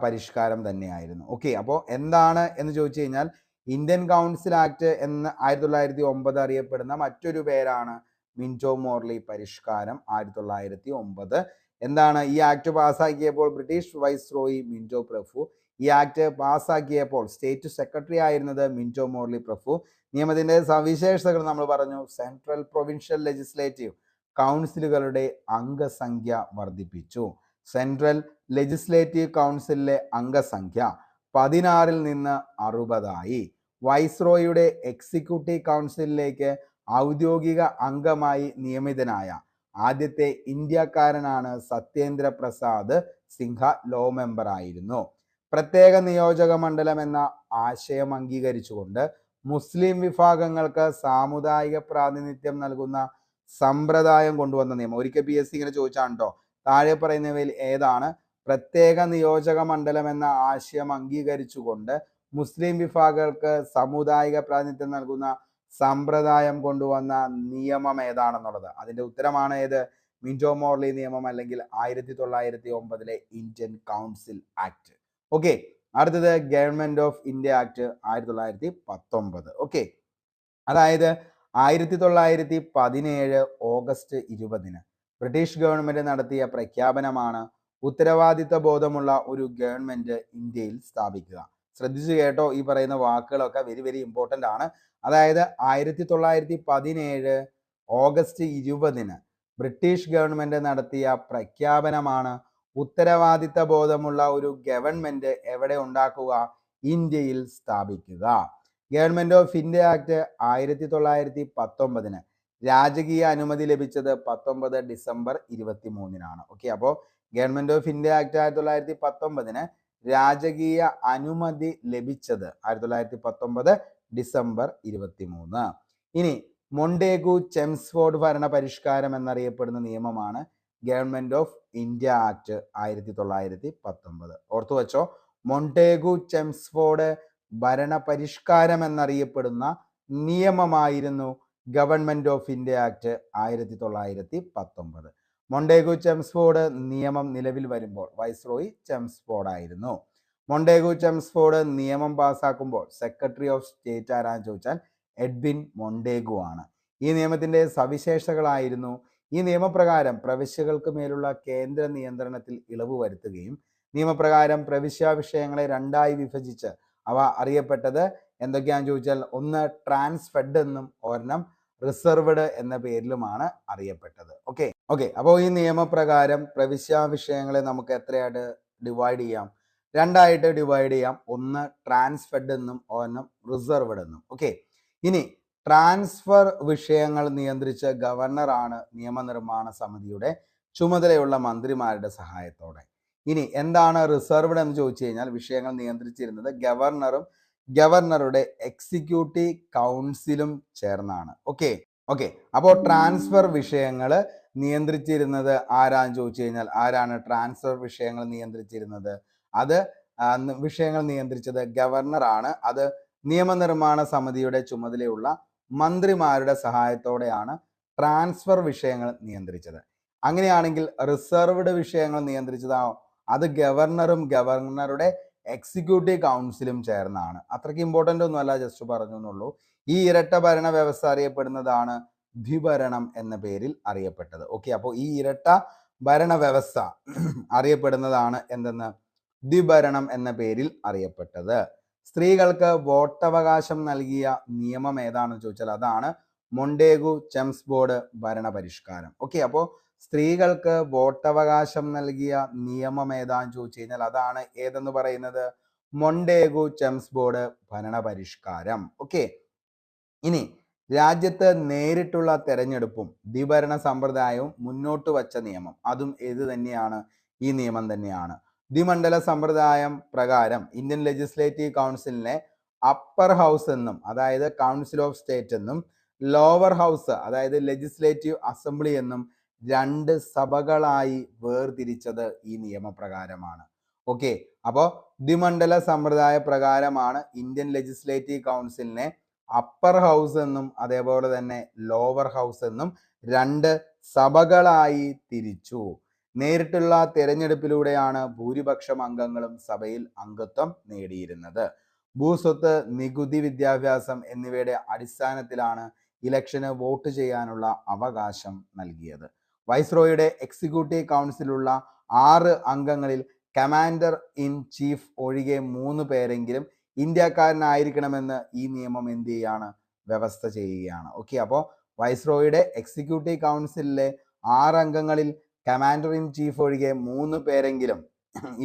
പരിഷ്കാരം തന്നെയായിരുന്നു. ഓക്കെ, അപ്പോൾ എന്താണ് എന്ന് ചോദിച്ചു കഴിഞ്ഞാൽ ഇന്ത്യൻ കൗൺസിൽ ആക്ട് എന്ന് 1909 അറിയപ്പെടുന്ന മറ്റൊരു പേരാണ് മിന്റോ മോർലി പരിഷ്കാരം 1909. എന്താണ് ഈ ആക്ട് പാസ്സാക്കിയപ്പോൾ ബ്രിട്ടീഷ് വൈസ്രോയി മിന്റോ പ്രഭു. ഈ ആക്ട് പാസ്സാക്കിയപ്പോൾ സ്റ്റേറ്റ് സെക്രട്ടറി ആയിരുന്നത് മിന്റോ മോർലി പ്രഭു. നിയമത്തിന്റെ സവിശേഷതകൾ നമ്മൾ പറഞ്ഞു. സെൻട്രൽ പ്രൊവിൻഷ്യൽ ലെജിസ്ലേറ്റീവ് കൗൺസിലുകളുടെ അംഗസംഖ്യ വർദ്ധിപ്പിച്ചു. സെൻട്രൽ ലെജിസ്ലേറ്റീവ് കൗൺസിലിലെ അംഗസംഖ്യ 16 നിന്ന് 60 വൈസ്രോയിയുടെ എക്സിക്യൂട്ടീവ് കൗൺസിലിലേക്ക് ഔദ്യോഗിക അംഗമായി നിയമിതനായ ആദ്യത്തെ ഇന്ത്യക്കാരനാണ് സത്യേന്ദ്ര പ്രസാദ് സിൻഹ. ലോ മെമ്പർ ആയിരുന്നു. പ്രത്യേക നിയോജക മണ്ഡലം എന്ന ആശയം അംഗീകരിച്ചുകൊണ്ട് മുസ്ലിം വിഭാഗങ്ങൾക്ക് സാമുദായിക പ്രാതിനിധ്യം നൽകുന്ന സമ്പ്രദായം കൊണ്ടുവന്ന നിയമം. ഒരിക്കൽ PSC ഇങ്ങനെ ചോദിച്ചാണ് കേട്ടോ, താഴെ പറയുന്നവയിൽ ഏതാണ് പ്രത്യേക നിയോജക മണ്ഡലം എന്ന ആശയം അംഗീകരിച്ചുകൊണ്ട് മുസ്ലിം വിഭാഗങ്ങൾക്ക് സാമുദായിക പ്രാതിനിധ്യം നൽകുന്ന സമ്പ്രദായം കൊണ്ടുവന്ന നിയമം ഏതാണെന്നുള്ളത്? അതിന്റെ ഉത്തരമാണ് ഏത്, മിന്റോ മോർലി നിയമം, അല്ലെങ്കിൽ 1909 ഇന്ത്യൻ കൗൺസിൽ ആക്ട്. ഓക്കെ, അടുത്തത് government of India act 1919. Okay, അതായത് 1917 ഓഗസ്റ്റ് 20 ബ്രിട്ടീഷ് ഗവൺമെന്റ് നടത്തിയ പ്രഖ്യാപനമാണ് ഉത്തരവാദിത്ത ബോധമുള്ള ഒരു ഗവൺമെന്റ് ഇന്ത്യയിൽ സ്ഥാപിക്കുക. ശ്രദ്ധിച്ചു കേട്ടോ, ഈ പറയുന്ന വാക്കുകളൊക്കെ വെരി വെരി ഇമ്പോർട്ടൻ്റ് ആണ്. അതായത് 1917 ഓഗസ്റ്റ് 20 ബ്രിട്ടീഷ് ഗവൺമെന്റ് നടത്തിയ പ്രഖ്യാപനമാണ് ഉത്തരവാദിത്ത ബോധമുള്ള ഒരു ഗവൺമെന്റ് എവിടെ ഉണ്ടാക്കുക, ഇന്ത്യയിൽ സ്ഥാപിക്കുക. ഗവൺമെന്റ് ഓഫ് ഇന്ത്യ ആക്ട് 1919 രാജകീയ അനുമതി ലഭിച്ചത് 19 ഡിസംബർ 23 ഓക്കെ, അപ്പോൾ ഗവൺമെന്റ് ഓഫ് ഇന്ത്യ ആക്ട് 1919 രാജകീയ അനുമതി ലഭിച്ചത് 1919 ഡിസംബർ 23. ഇനി മൊണ്ടേഗു ചെംസ്ഫോർഡ് ഭരണ പരിഷ്കാരം എന്നറിയപ്പെടുന്ന നിയമമാണ് ഗവൺമെന്റ് ഓഫ് ഇന്ത്യ ആക്ട് 1919. ഓർത്തു വച്ചോ, മൊണ്ടേഗു ചെംസ്ഫോർഡ് ഭരണ പരിഷ്കാരം എന്നറിയപ്പെടുന്ന നിയമമായിരുന്നു government of India act 1919. Montagu Chelmsford നിയമം നിലവിൽ വരുമ്പോൾ വൈസ്രോയി ചെംസ്ഫോർഡ് ആയിരുന്നു. മൊണ്ടേഗു ചെംസ്ഫോർഡ് നിയമം പാസ്സാക്കുമ്പോൾ സെക്രട്ടറി ഓഫ് സ്റ്റേറ്റ് ആരാന്ന് ചോദിച്ചാൽ എഡ്വിൻ മൊണ്ടേഗു ആണ്. ഈ നിയമത്തിന്റെ സവിശേഷതകളായിരുന്നു: ഈ നിയമപ്രകാരം പ്രവിശ്യകൾക്ക് മേലുള്ള കേന്ദ്ര നിയന്ത്രണത്തിൽ ഇളവ് വരുത്തുകയും നിയമപ്രകാരം പ്രവിശ്യ വിഷയങ്ങളെ രണ്ടായി വിഭജിച്ച് അവ അറിയപ്പെട്ടത് എന്തൊക്കെയാണെന്ന് ചോദിച്ചാൽ ഒന്ന് ട്രാൻസ്ഫെഡ് എന്നും ഒരെണ്ണം റിസർവ്ഡ് എന്ന പേരിലുമാണ് അറിയപ്പെട്ടത്. ഓക്കെ, അപ്പോൾ ഈ നിയമപ്രകാരം പ്രവിശ്യ വിഷയങ്ങളെ നമുക്ക് എത്രയായിട്ട് ഡിവൈഡ് ചെയ്യാം? രണ്ടായിട്ട് ഡിവൈഡ് ചെയ്യാം. ഒന്ന് ട്രാൻസ്ഫെഡ് എന്നും ഒരെണ്ണം റിസർവ്ഡ് എന്നും. ഓക്കെ, ഇനി ട്രാൻസ്ഫർ വിഷയങ്ങൾ നിയന്ത്രിച്ച ഗവർണറാണ് നിയമനിർമ്മാണ സമിതിയുടെ ചുമതലയുള്ള മന്ത്രിമാരുടെ സഹായത്തോടെ. ഇനി എന്താണ് റിസർവ്ഡ് എന്ന് ചോദിച്ചു കഴിഞ്ഞാൽ വിഷയങ്ങൾ നിയന്ത്രിച്ചിരുന്നത് ഗവർണറും ഗവർണറുടെ എക്സിക്യൂട്ടീവ് കൗൺസിലും ചേർന്നാണ്. ഓക്കെ, അപ്പോൾ ട്രാൻസ്ഫർ വിഷയങ്ങൾ നിയന്ത്രിച്ചിരുന്നത് ആരാന്ന് ചോദിച്ചു കഴിഞ്ഞാൽ ആരാണ് ട്രാൻസ്ഫർ വിഷയങ്ങൾ നിയന്ത്രിച്ചിരുന്നത്? അത് വിഷയങ്ങൾ നിയന്ത്രിച്ചത് ഗവർണറാണ്. അത് നിയമനിർമ്മാണ സമിതിയുടെ ചുമതലയുള്ള മന്ത്രിമാരുടെ സഹായത്തോടെയാണ് ട്രാൻസ്ഫർ വിഷയങ്ങൾ നിയന്ത്രിച്ചത്. അങ്ങനെയാണെങ്കിൽ റിസർവ്ഡ് വിഷയങ്ങൾ നിയന്ത്രിച്ചതോ അത് ഗവർണറും ഗവർണറുടെ എക്സിക്യൂട്ടീവ് കൗൺസിലും ചേർന്നാണ്. അത്രയ്ക്ക് ഇമ്പോർട്ടൻ്റ് ഒന്നുമല്ല, ജസ്റ്റ് പറഞ്ഞു എന്നുള്ളൂ. ഈ ഇരട്ട ഭരണ വ്യവസ്ഥ അറിയപ്പെടുന്നതാണ് ദ്വിഭരണം എന്ന പേരിൽ അറിയപ്പെട്ടത്. ഓക്കെ, അപ്പോൾ ഈ ഇരട്ട ഭരണ വ്യവസ്ഥ അറിയപ്പെടുന്നതാണ് എന്തെന്ന് ദ്വിഭരണം എന്ന പേരിൽ അറിയപ്പെട്ടത്. സ്ത്രീകൾക്ക് വോട്ടവകാശം നൽകിയ നിയമം ഏതാണെന്ന് ചോദിച്ചാൽ അതാണ് മൊണ്ടേഗു ചെംസ്ഫോർഡ് ഭരണ പരിഷ്കാരം. ഓക്കെ, അപ്പോൾ സ്ത്രീകൾക്ക് വോട്ടവകാശം നൽകിയ നിയമം ഏതാന്ന് ചോദിച്ചു കഴിഞ്ഞാൽ അതാണ് ഏതെന്ന് പറയുന്നത് മൊണ്ടേഗു ചെംസ്ഫോർഡ് ഭരണ പരിഷ്കാരം. ഓക്കെ, ഇനി രാജ്യത്ത് നേരിട്ടുള്ള തെരഞ്ഞെടുപ്പും ദ്വിഭരണ സമ്പ്രദായവും മുന്നോട്ട് വച്ച നിയമം അതും ഏത് തന്നെയാണ്? ഈ നിയമം തന്നെയാണ്. ദ്വിമണ്ഡല സമ്പ്രദായം പ്രകാരം ഇന്ത്യൻ ലെജിസ്ലേറ്റീവ് കൗൺസിലിനെ അപ്പർ ഹൗസ് എന്നും അതായത് കൗൺസിൽ ഓഫ് സ്റ്റേറ്റ് എന്നും ലോവർ ഹൗസ് അതായത് ലെജിസ്ലേറ്റീവ് അസംബ്ലി എന്നും രണ്ട് സഭകളായി വേർതിരിച്ചത് ഈ നിയമപ്രകാരമാണ്. ഓക്കെ, അപ്പോൾ ദ്വിമണ്ഡല സമ്പ്രദായ പ്രകാരമാണ് ഇന്ത്യൻ ലെജിസ്ലേറ്റീവ് കൗൺസിലിനെ അപ്പർ ഹൗസ് എന്നും അതേപോലെ തന്നെ ലോവർ ഹൗസ് എന്നും രണ്ട് സഭകളായി തിരിച്ചു. നേരിട്ടുള്ള തെരഞ്ഞെടുപ്പിലൂടെയാണ് ഭൂരിപക്ഷം അംഗങ്ങളും സഭയിൽ അംഗത്വം നേടിയിരുന്നത്. ഭൂസ്വത്ത്, നികുതി, വിദ്യാഭ്യാസം എന്നിവയുടെ അടിസ്ഥാനത്തിലാണ് ഇലക്ഷന് വോട്ട് ചെയ്യാനുള്ള അവകാശം നൽകിയത്. വൈസ്രോയുടെ എക്സിക്യൂട്ടീവ് കൗൺസിലുള്ള 6 അംഗങ്ങളിൽ കമാൻഡർ ഇൻ ചീഫ് ഒഴികെ 3 പേരെങ്കിലും ഇന്ത്യക്കാരനായിരിക്കണമെന്ന് ഈ നിയമം എന്ത് ചെയ്യാണ്? വ്യവസ്ഥ ചെയ്യുകയാണ്. ഓക്കെ, അപ്പോൾ വൈസ്രോയുടെ എക്സിക്യൂട്ടീവ് കൗൺസിലിലെ 6 അംഗങ്ങളിൽ കമാൻഡർ ഇൻ ചീഫ് ഒഴികെ 3 പേരെങ്കിലും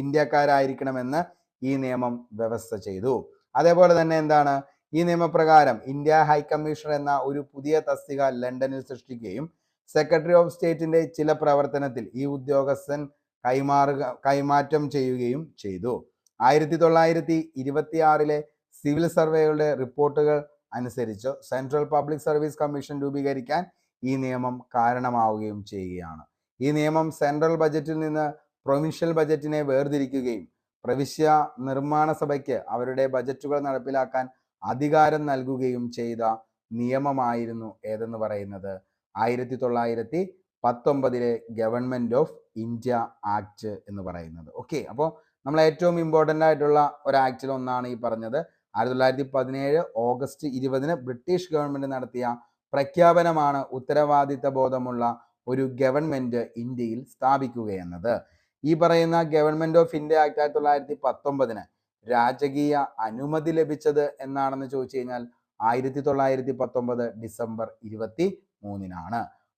ഇന്ത്യക്കാരായിരിക്കണമെന്ന് ഈ നിയമം വ്യവസ്ഥ ചെയ്തു. അതേപോലെ തന്നെ എന്താണ് ഈ നിയമപ്രകാരം ഇന്ത്യ ഹൈക്കമ്മീഷണർ എന്ന ഒരു പുതിയ തസ്തിക ലണ്ടനിൽ സൃഷ്ടിക്കുകയും സെക്രട്ടറി ഓഫ് സ്റ്റേറ്റിന്റെ ചില പ്രവർത്തനത്തിൽ ഈ ഉദ്യോഗസ്ഥൻ കൈമാറ്റം ചെയ്യുകയും ചെയ്തു. 1926 സിവിൽ സർവേകളുടെ റിപ്പോർട്ടുകൾ അനുസരിച്ച് സെൻട്രൽ പബ്ലിക് സർവീസ് കമ്മീഷൻ രൂപീകരിക്കാൻ ഈ നിയമം കാരണമാവുകയും ചെയ്യുകയാണ്. ഈ നിയമം സെൻട്രൽ ബജറ്റിൽ നിന്ന് പ്രൊവിൻഷ്യൽ ബജറ്റിനെ വേർതിരിക്കുകയും പ്രവിശ്യ നിർമ്മാണ സഭയ്ക്ക് അവരുടെ ബജറ്റുകൾ നടപ്പിലാക്കാൻ അധികാരം നൽകുകയും ചെയ്ത നിയമമായിരുന്നു ഏതെന്ന് പറയുന്നത് 1919 ഗവൺമെന്റ് ഓഫ് ഇന്ത്യ ആക്ട് എന്ന് പറയുന്നത്. ഓക്കെ, അപ്പോൾ നമ്മൾ ഏറ്റവും ഇമ്പോർട്ടൻ്റ് ആയിട്ടുള്ള ഒരു ആക്ടിൽ ഒന്നാണ് ഈ പറഞ്ഞത്. 1917 ഓഗസ്റ്റ് 20 ബ്രിട്ടീഷ് ഗവൺമെന്റ് നടത്തിയ പ്രഖ്യാപനമാണ് ഉത്തരവാദിത്ത ബോധമുള്ള ഒരു ഗവൺമെന്റ് ഇന്ത്യയിൽ സ്ഥാപിക്കുക എന്നത്. ഈ പറയുന്ന ഗവൺമെന്റ് ഓഫ് ഇന്ത്യ ആക്ട് 1919 രാജകീയ അനുമതി ലഭിച്ചത് എന്നാണെന്ന് ചോദിച്ചു കഴിഞ്ഞാൽ 1919 ഡിസംബർ 23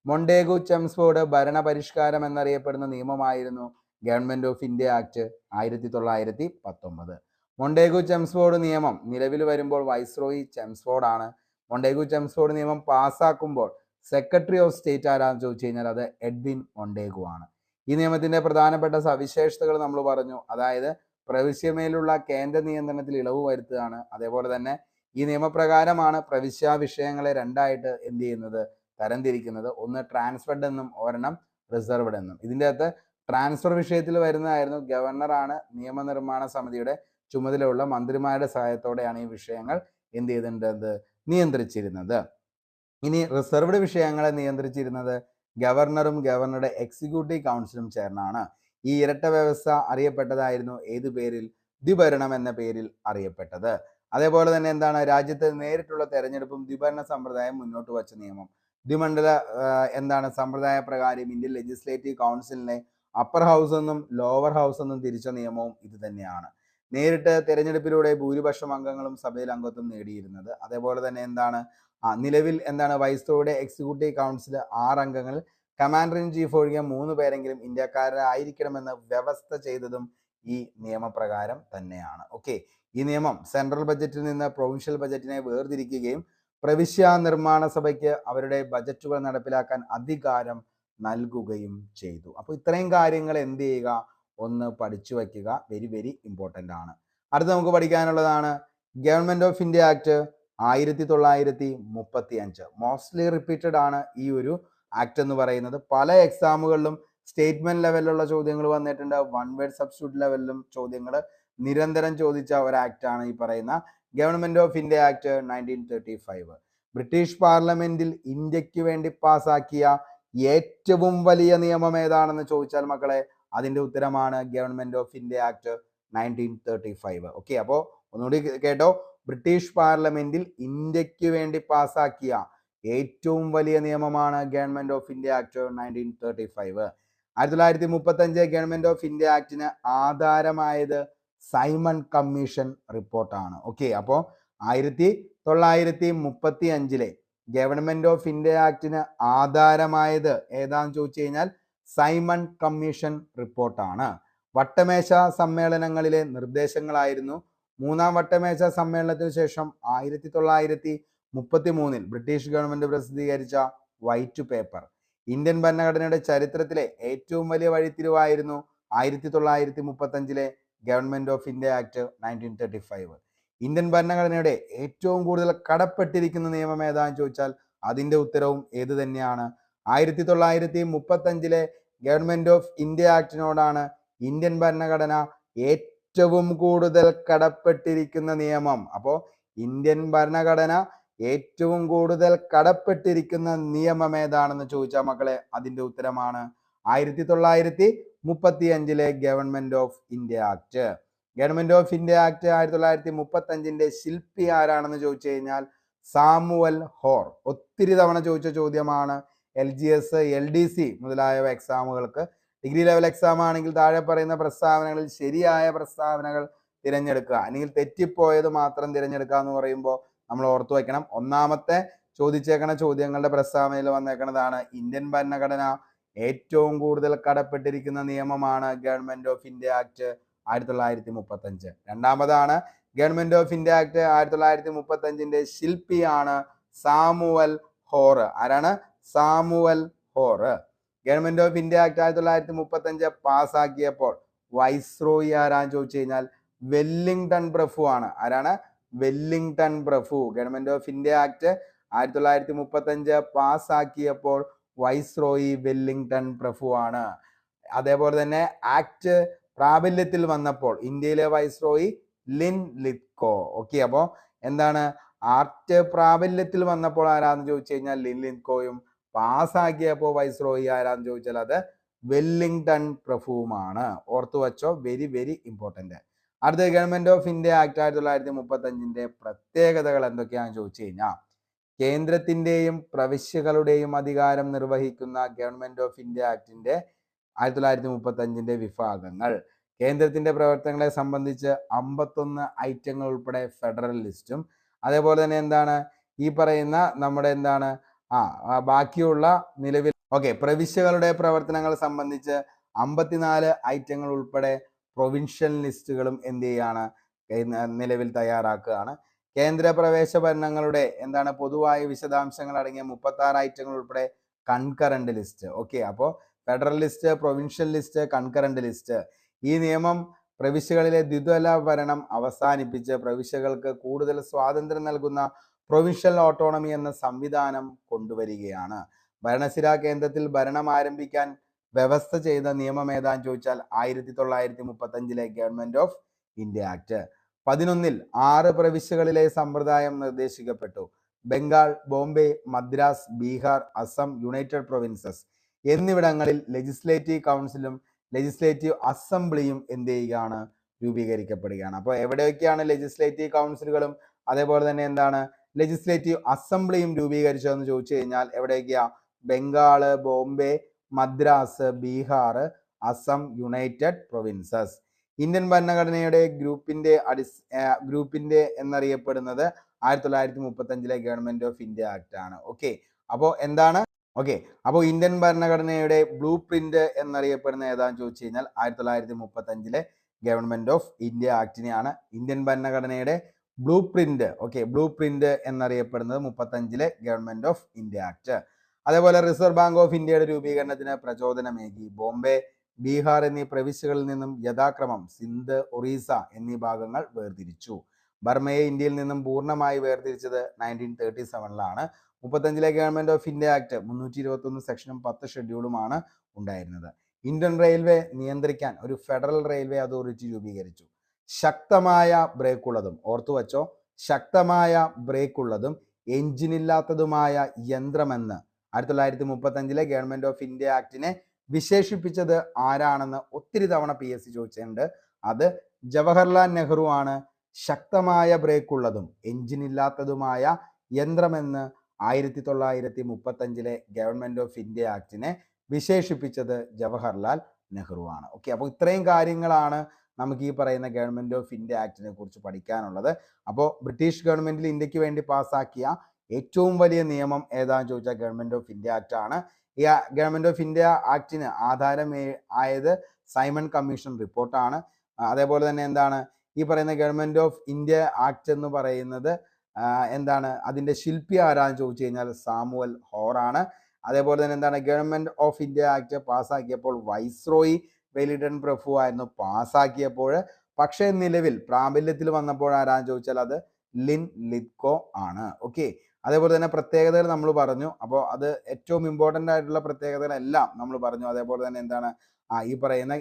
മൊണ്ടേഗു ചെംസ്ഫോർഡ് ഭരണ പരിഷ്കാരം എന്നറിയപ്പെടുന്ന നിയമമായിരുന്നു government of India act 1919. Montagu Chelmsford നിയമം നിലവിൽ വരുമ്പോൾ വൈസ്രോയി ചെംസ്ഫോർഡ് ആണ്. മൊണ്ടേഗു ചെംസ്ഫോർഡ് നിയമം പാസ്സാക്കുമ്പോൾ സെക്രട്ടറി ഓഫ് സ്റ്റേറ്റ് ആരാന്ന് ചോദിച്ചു കഴിഞ്ഞാൽ അത് എഡ്വിൻ മൊണ്ടേഗു ആണ്. ഈ നിയമത്തിന്റെ പ്രധാനപ്പെട്ട സവിശേഷതകൾ നമ്മൾ പറഞ്ഞു. അതായത് പ്രവിശ്യമേലുള്ള കേന്ദ്ര നിയന്ത്രണത്തിൽ ഇളവ് വരുത്തുകയാണ്. അതേപോലെ തന്നെ ഈ നിയമപ്രകാരമാണ് പ്രവിശ്യാ വിഷയങ്ങളെ രണ്ടായിട്ട് എന്ത് ചെയ്യുന്നത്, തരംതിരിക്കുന്നത്. ഒന്ന് ട്രാൻസ്ഫർഡ് എന്നും ഒരെണ്ണം റിസർവ്ഡ് എന്നും. ഇതിൻ്റെ അകത്ത് ട്രാൻസ്ഫർ വിഷയത്തിൽ വരുന്നതായിരുന്നു ഗവർണറാണ് നിയമനിർമ്മാണ സമിതിയുടെ ചുമതലയുള്ള മന്ത്രിമാരുടെ സഹായത്തോടെയാണ് ഈ വിഷയങ്ങൾ എന്ത് ചെയ്തിട്ടുള്ളത്, നിയന്ത്രിച്ചിരുന്നത്. ഇനി റിസർവ്ഡ് വിഷയങ്ങളെ നിയന്ത്രിച്ചിരുന്നത് ഗവർണറും ഗവർണറുടെ എക്സിക്യൂട്ടീവ് കൗൺസിലും ചേർന്നാണ്. ഈ ഇരട്ട വ്യവസ്ഥ അറിയപ്പെട്ടതായിരുന്നു ഏത് പേരിൽ, ദ്വിഭരണം എന്ന പേരിൽ അറിയപ്പെട്ടത്. അതേപോലെ തന്നെ എന്താണ്, രാജ്യത്ത് നേരിട്ടുള്ള തെരഞ്ഞെടുപ്പും ദ്വിഭരണ സമ്പ്രദായം മുന്നോട്ട് വച്ച നിയമം. ദ്വിമണ്ഡല എന്താണ് സമ്പ്രദായ പ്രകാരം ഇന്ത്യൻ ലെജിസ്ലേറ്റീവ് കൗൺസിലിനെ അപ്പർ ഹൗസ് എന്നും ലോവർ ഹൗസ് എന്നും തിരിച്ച നിയമവും ഇത് തന്നെയാണ്. നേരിട്ട് തെരഞ്ഞെടുപ്പിലൂടെ ഭൂരിപക്ഷം അംഗങ്ങളും സഭയിൽ അംഗത്വം നേടിയിരുന്നത്. അതേപോലെ തന്നെ എന്താണ്, നിലവിൽ എന്താണ് വൈസ്രോയുടെ എക്സിക്യൂട്ടീവ് കൗൺസിൽ 6 അംഗങ്ങളിൽ കമാൻഡർ ഇൻ ചീഫ് ഒഴികെ 3 പേരെങ്കിലും ഇന്ത്യക്കാരായിരിക്കണമെന്ന് വ്യവസ്ഥ ചെയ്തതും ഈ നിയമപ്രകാരം തന്നെയാണ്. ഓക്കെ, ഈ നിയമം സെൻട്രൽ ബജറ്റിൽ നിന്ന് പ്രൊവിൻഷ്യൽ ബജറ്റിനെ വേർതിരിക്കുകയും പ്രവിശ്യാ നിർമ്മാണ സഭയ്ക്ക് അവരുടെ ബജറ്റുകൾ നടപ്പിലാക്കാൻ അധികാരം നൽകുകയും ചെയ്തു. അപ്പോൾ ഇത്രയും കാര്യങ്ങൾ എന്ത് ചെയ്യുക, ഒന്ന് പഠിച്ചു വയ്ക്കുക. വെരി വെരി ഇമ്പോർട്ടൻ്റ് ആണ്. അടുത്ത് നമുക്ക് പഠിക്കാനുള്ളതാണ് government of India act 1935. Mostly repeated ആണ് ഈ ഒരു ആക്ട് എന്ന് പറയുന്നത്. പല എക്സാമുകളിലും സ്റ്റേറ്റ്മെന്റ് ലെവലിലുള്ള ചോദ്യങ്ങൾ വന്നിട്ടുണ്ട്, വൺ വേർഡ് സബ്സ്റ്റിറ്റ്യൂട്ട് ലെവലിലും ചോദ്യങ്ങൾ നിരന്തരം ചോദിച്ച ഒരു ആക്ട് ആണ് ഈ പറയുന്ന government of India act 1935. British പാർലമെന്റിൽ ഇന്ത്യക്ക് വേണ്ടി പാസാക്കിയ ഏറ്റവും വലിയ നിയമം ഏതാണെന്ന് ചോദിച്ചാൽ മക്കളെ അതിന്റെ ഉത്തരമാണ് government of India act 1935. Okay, അപ്പോൾ ഒന്നുകൂടി കേട്ടോ, ബ്രിട്ടീഷ് പാർലമെന്റിൽ ഇന്ത്യക്ക് വേണ്ടി പാസാക്കിയ ഏറ്റവും വലിയ നിയമമാണ് government of India act 1935. 1935 government of India ആക്ടിന് ആധാരമായത് സൈമൺ കമ്മീഷൻ റിപ്പോർട്ടാണ്. ഓക്കെ, അപ്പോൾ 1935 ഗവൺമെന്റ് ഓഫ് ഇന്ത്യ ആക്ടിന് ആധാരമായത് ഏതാന്ന് ചോദിച്ചു കഴിഞ്ഞാൽ സൈമൺ കമ്മീഷൻ റിപ്പോർട്ടാണ്. വട്ടമേശ സമ്മേളനങ്ങളിലെ നിർദ്ദേശങ്ങളായിരുന്നു. 3-ാം വട്ടമേശ സമ്മേളനത്തിന് ശേഷം 1933 ബ്രിട്ടീഷ് ഗവൺമെന്റ് പ്രസിദ്ധീകരിച്ച വൈറ്റ് പേപ്പർ ഇന്ത്യൻ ഭരണഘടനയുടെ ചരിത്രത്തിലെ ഏറ്റവും വലിയ വഴിത്തിരിവായിരുന്നു 1935 government of India act 1935. Indian ഭരണഘടനയുടെ ഏറ്റവും കൂടുതൽ കടപ്പെട്ടിരിക്കുന്ന നിയമം ഏതാണെന്ന് ചോദിച്ചാൽ അതിന്റെ ഉത്തരവും ഏത് തന്നെയാണ്, 1935 ഗവൺമെന്റ് ഓഫ് ഇന്ത്യ ആക്ടിനോടാണ് ഇന്ത്യൻ ഭരണഘടന ഏറ്റവും കൂടുതൽ കടപ്പെട്ടിരിക്കുന്ന നിയമം. അപ്പോൾ ഇന്ത്യൻ ഭരണഘടന ഏറ്റവും കൂടുതൽ കടപ്പെട്ടിരിക്കുന്ന നിയമം ഏതാണെന്ന് ചോദിച്ചാൽ മക്കളെ അതിന്റെ ഉത്തരമാണ് 1935 government of India act. Government of India act 1935 ശില്പി ആരാണെന്ന് ചോദിച്ചു കഴിഞ്ഞാൽ സാമുവൽ ഹോർ. ഒത്തിരി തവണ ചോദിച്ച ചോദ്യമാണ്. LGS, LDC മുതലായ എക്സാമുകൾക്ക്, ഡിഗ്രി ലെവൽ എക്സാം ആണെങ്കിൽ താഴെ പറയുന്ന പ്രസ്താവനകളിൽ ശരിയായ പ്രസ്താവനകൾ തിരഞ്ഞെടുക്കുക, അല്ലെങ്കിൽ തെറ്റിപ്പോയത് മാത്രം തിരഞ്ഞെടുക്കുക എന്ന് പറയുമ്പോൾ നമ്മൾ ഓർത്തു വയ്ക്കണം. ഒന്നാമത്തെ ചോദിച്ചേക്കണ ചോദ്യങ്ങളുടെ പ്രസ്താവനയിൽ വന്നേക്കുന്നതാണ് ഇന്ത്യൻ ഭരണഘടന ഏറ്റവും കൂടുതൽ കടപ്പെട്ടിരിക്കുന്ന നിയമമാണ് ഗവൺമെന്റ് ഓഫ് ഇന്ത്യ ആക്ട് 1935. രണ്ടാമതാണ് ഗവൺമെന്റ് ഓഫ് ഇന്ത്യ ആക്ട് 1935 ശില്പിയാണ് സാമുവൽ ഹോർ. ആരാണ്? Samuel Hoare. Government of India act 1935 പാസ്സാക്കിയപ്പോൾ വൈസ്രോയി ആരാന്ന് ചോദിച്ചു കഴിഞ്ഞാൽ വെല്ലിംഗ്ടൺ പ്രഭു ആണ്. ആരാണ്? വെല്ലിംഗ്ടൺ പ്രഭു. ഗവൺമെന്റ് ഓഫ് ഇന്ത്യ ആക്ട് 1935 പാസ്സാക്കിയപ്പോൾ വൈസ്രോയി വെല്ലിംഗ്ടൺ പ്രഭു ആണ്. അതേപോലെ തന്നെ ആക്ട് പ്രാബല്യത്തിൽ വന്നപ്പോൾ ഇന്ത്യയിലെ വൈസ്രോയി ലിൻ ലിത്കോ. ഓക്കെ, അപ്പോൾ എന്താണ് ആക്ട് പ്രാബല്യത്തിൽ വന്നപ്പോൾ ആരാന്ന് ചോദിച്ചു കഴിഞ്ഞാൽ ലിൻ ലിത്കോയും, പാസ്സാക്കിയപ്പോൾ വൈസ്രോയി ആരാന്ന് ചോദിച്ചാൽ അത് വെല്ലിംഗ്ടൺ പ്രഭുവുമാണ്. ഓർത്തു വച്ചോ, വെരി വെരി ഇമ്പോർട്ടന്റ്. അടുത്ത ഗവൺമെന്റ് ഓഫ് ഇന്ത്യ ആക്ട് 1935 പ്രത്യേകതകൾ എന്തൊക്കെയാണെന്ന് ചോദിച്ചു കഴിഞ്ഞാൽ കേന്ദ്രത്തിന്റെയും പ്രവിശ്യകളുടെയും അധികാരം നിർവഹിക്കുന്ന ഗവൺമെന്റ് ഓഫ് ഇന്ത്യ ആക്ടിന്റെ 1935 വിഭാഗങ്ങൾ. കേന്ദ്രത്തിന്റെ പ്രവർത്തനങ്ങളെ സംബന്ധിച്ച് 51 ഐറ്റങ്ങൾ ഉൾപ്പെടെ ഫെഡറൽ ലിസ്റ്റും, അതേപോലെ തന്നെ എന്താണ് ഈ പറയുന്ന നമ്മുടെ എന്താണ് ബാക്കിയുള്ള നിലവിൽ പ്രവിശ്യകളുടെ പ്രവർത്തനങ്ങൾ സംബന്ധിച്ച് 54 ഐറ്റങ്ങൾ ഉൾപ്പെടെ പ്രൊവിൻഷ്യൽ ലിസ്റ്റുകളും എന്ത് ചെയ്യാണ് നിലവിൽ തയ്യാറാക്കുകയാണ്. കേന്ദ്ര പ്രവേശ ഭരണങ്ങളുടെ എന്താണ് പൊതുവായ വിശദാംശങ്ങൾ അടങ്ങിയ 36 ഐറ്റങ്ങൾ ഉൾപ്പെടെ കൺകറന്റ് ലിസ്റ്റ്. ഓക്കെ, അപ്പോൾ federal list, provincial list, concurrent list. ഈ നിയമം പ്രവിശ്യകളിലെ ദ്വിതല ഭരണം അവസാനിപ്പിച്ച് പ്രവിശ്യകൾക്ക് കൂടുതൽ സ്വാതന്ത്ര്യം നൽകുന്ന പ്രൊവിൻഷ്യൽ ഓട്ടോണമി എന്ന സംവിധാനം കൊണ്ടുവരികയാണ്. ഭരണസിരാ കേന്ദ്രത്തിൽ ഭരണം ആരംഭിക്കാൻ വ്യവസ്ഥ ചെയ്ത നിയമം ഏതാന്ന് ചോദിച്ചാൽ 1935 ഗവൺമെന്റ് ഓഫ് ഇന്ത്യ ആക്ട്. 11 6 പ്രവിശ്യകളിലെ സമ്പ്രദായം നിർദ്ദേശിക്കപ്പെട്ടു. ബംഗാൾ, ബോംബെ, മദ്രാസ്, ബീഹാർ, അസം, യുണൈറ്റഡ് പ്രൊവിൻസസ് എന്നിവിടങ്ങളിൽ ലെജിസ്ലേറ്റീവ് കൗൺസിലും ലെജിസ്ലേറ്റീവ് അസംബ്ലിയും എന്ത് ചെയ്യുകയാണ്, രൂപീകരിക്കപ്പെടുകയാണ്. അപ്പോൾ എവിടെയൊക്കെയാണ് ലെജിസ്ലേറ്റീവ് കൗൺസിലുകളും അതേപോലെ തന്നെ എന്താണ് ലെജിസ്ലേറ്റീവ് അസംബ്ലിയും രൂപീകരിച്ചതെന്ന് ചോദിച്ചു കഴിഞ്ഞാൽ എവിടെയൊക്കെയാ? Bengal, Bombay, Madras, Bihar, Assam, united provinces. Indian ഭരണഘടനയുടെ ഗ്രൂപ്പിന്റെ എന്നറിയപ്പെടുന്നത് 1935 ഗവൺമെന്റ് ഓഫ് ഇന്ത്യ ആക്ട് ആണ്. ഓക്കെ, അപ്പോൾ എന്താണ്? ഓക്കെ, അപ്പോൾ ഇന്ത്യൻ ഭരണഘടനയുടെ ബ്ലൂ പ്രിന്റ് എന്നറിയപ്പെടുന്ന ഏതാന്ന് ചോദിച്ചു കഴിഞ്ഞാൽ 1935 ഗവൺമെന്റ് ഓഫ് ഇന്ത്യ ആക്ടിനെയാണ് ഇന്ത്യൻ ഭരണഘടനയുടെ blue print. Okay, blue print എന്നറിയപ്പെടുന്നത് 35 ഗവൺമെന്റ് ഓഫ് ഇന്ത്യ ആക്ട്. അതേപോലെ റിസർവ് ബാങ്ക് ഓഫ് ഇന്ത്യയുടെ രൂപീകരണത്തിന് പ്രചോദനമേകി ബോംബെ, ബീഹാർ എന്നീ പ്രവിശ്യകളിൽ നിന്നും യഥാക്രമം സിന്ധ്, ഒറീസ എന്നീ ഭാഗങ്ങൾ വേർതിരിച്ചു. ബർമയെ ഇന്ത്യയിൽ നിന്നും പൂർണ്ണമായി വേർതിരിച്ചത് 1937 35 ഗവൺമെന്റ് ഓഫ് ഇന്ത്യ ആക്ട് 321 സെക്ഷനും 10 ഷെഡ്യൂളുമാണ് ഉണ്ടായിരുന്നത്. ഇന്ത്യൻ റെയിൽവേ നിയന്ത്രിക്കാൻ ഒരു ഫെഡറൽ റെയിൽവേ അതോറിറ്റി രൂപീകരിച്ചു. ശക്തമായ ബ്രേക്ക് ഉള്ളതും, ഓർത്തു വച്ചോ, ശക്തമായ ബ്രേക്ക് ഉള്ളതും എഞ്ചിനില്ലാത്തതുമായ യന്ത്രമെന്ന് 1935 ഗവൺമെന്റ് ഓഫ് ഇന്ത്യ ആക്ടിനെ വിശേഷിപ്പിച്ചത് ആരാണെന്ന് ഒത്തിരി തവണ PSC ചോദിച്ചിട്ടുണ്ട്. അത് ജവഹർലാൽ നെഹ്റു ആണ്. ശക്തമായ ബ്രേക്ക് ഉള്ളതും എഞ്ചിനില്ലാത്തതുമായ യന്ത്രമെന്ന് 1935 ഗവൺമെന്റ് ഓഫ് ഇന്ത്യ ആക്ടിനെ വിശേഷിപ്പിച്ചത് ജവഹർലാൽ നെഹ്റു ആണ്. ഓക്കെ, അപ്പോൾ ഇത്രയും കാര്യങ്ങളാണ് നമുക്ക് ഈ പറയുന്ന ഗവൺമെന്റ് ഓഫ് ഇന്ത്യ ആക്ടിനെ കുറിച്ച് പഠിക്കാനുള്ളത്. അപ്പോൾ ബ്രിട്ടീഷ് ഗവൺമെന്റിൽ ഇന്ത്യക്ക് വേണ്ടി പാസ്സാക്കിയ ഏറ്റവും വലിയ നിയമം ഏതാണെന്ന് ചോദിച്ചാൽ ഗവൺമെന്റ് ഓഫ് ഇന്ത്യ ആക്ട് ആണ്. ഈ ഗവൺമെന്റ് ഓഫ് ഇന്ത്യ ആക്ടിന് ആധാരം ആയത് സൈമൺ കമ്മീഷൻ റിപ്പോർട്ടാണ്. അതേപോലെ തന്നെ എന്താണ് ഈ പറയുന്ന ഗവൺമെന്റ് ഓഫ് ഇന്ത്യ ആക്ട് എന്ന് പറയുന്നത് എന്താണ് അതിന്റെ ശില്പി ആരാന്ന് ചോദിച്ചു കഴിഞ്ഞാൽ സാമുവൽ ഹോറാണ്. അതേപോലെ തന്നെ എന്താണ് ഗവൺമെന്റ് ഓഫ് ഇന്ത്യ ആക്ട് പാസ്സാക്കിയപ്പോൾ വൈസ്രോയി വെലിഡൻ പ്രഭു ആയിരുന്നു പാസ്സാക്കിയപ്പോൾ. പക്ഷേ നിലവിൽ പ്രാബല്യത്തിൽ വന്നപ്പോൾ ആരാന്ന് ചോദിച്ചാൽ അത് ലിൻ ലിത്കോ ആണ്. ഓക്കെ, അതേപോലെ തന്നെ പ്രത്യേകതകൾ നമ്മൾ പറഞ്ഞു. അപ്പോൾ അത് ഏറ്റവും ഇമ്പോർട്ടൻ്റ് ആയിട്ടുള്ള പ്രത്യേകതകളെല്ലാം നമ്മൾ പറഞ്ഞു. അതേപോലെ തന്നെ എന്താണ് ഈ പറയുന്ന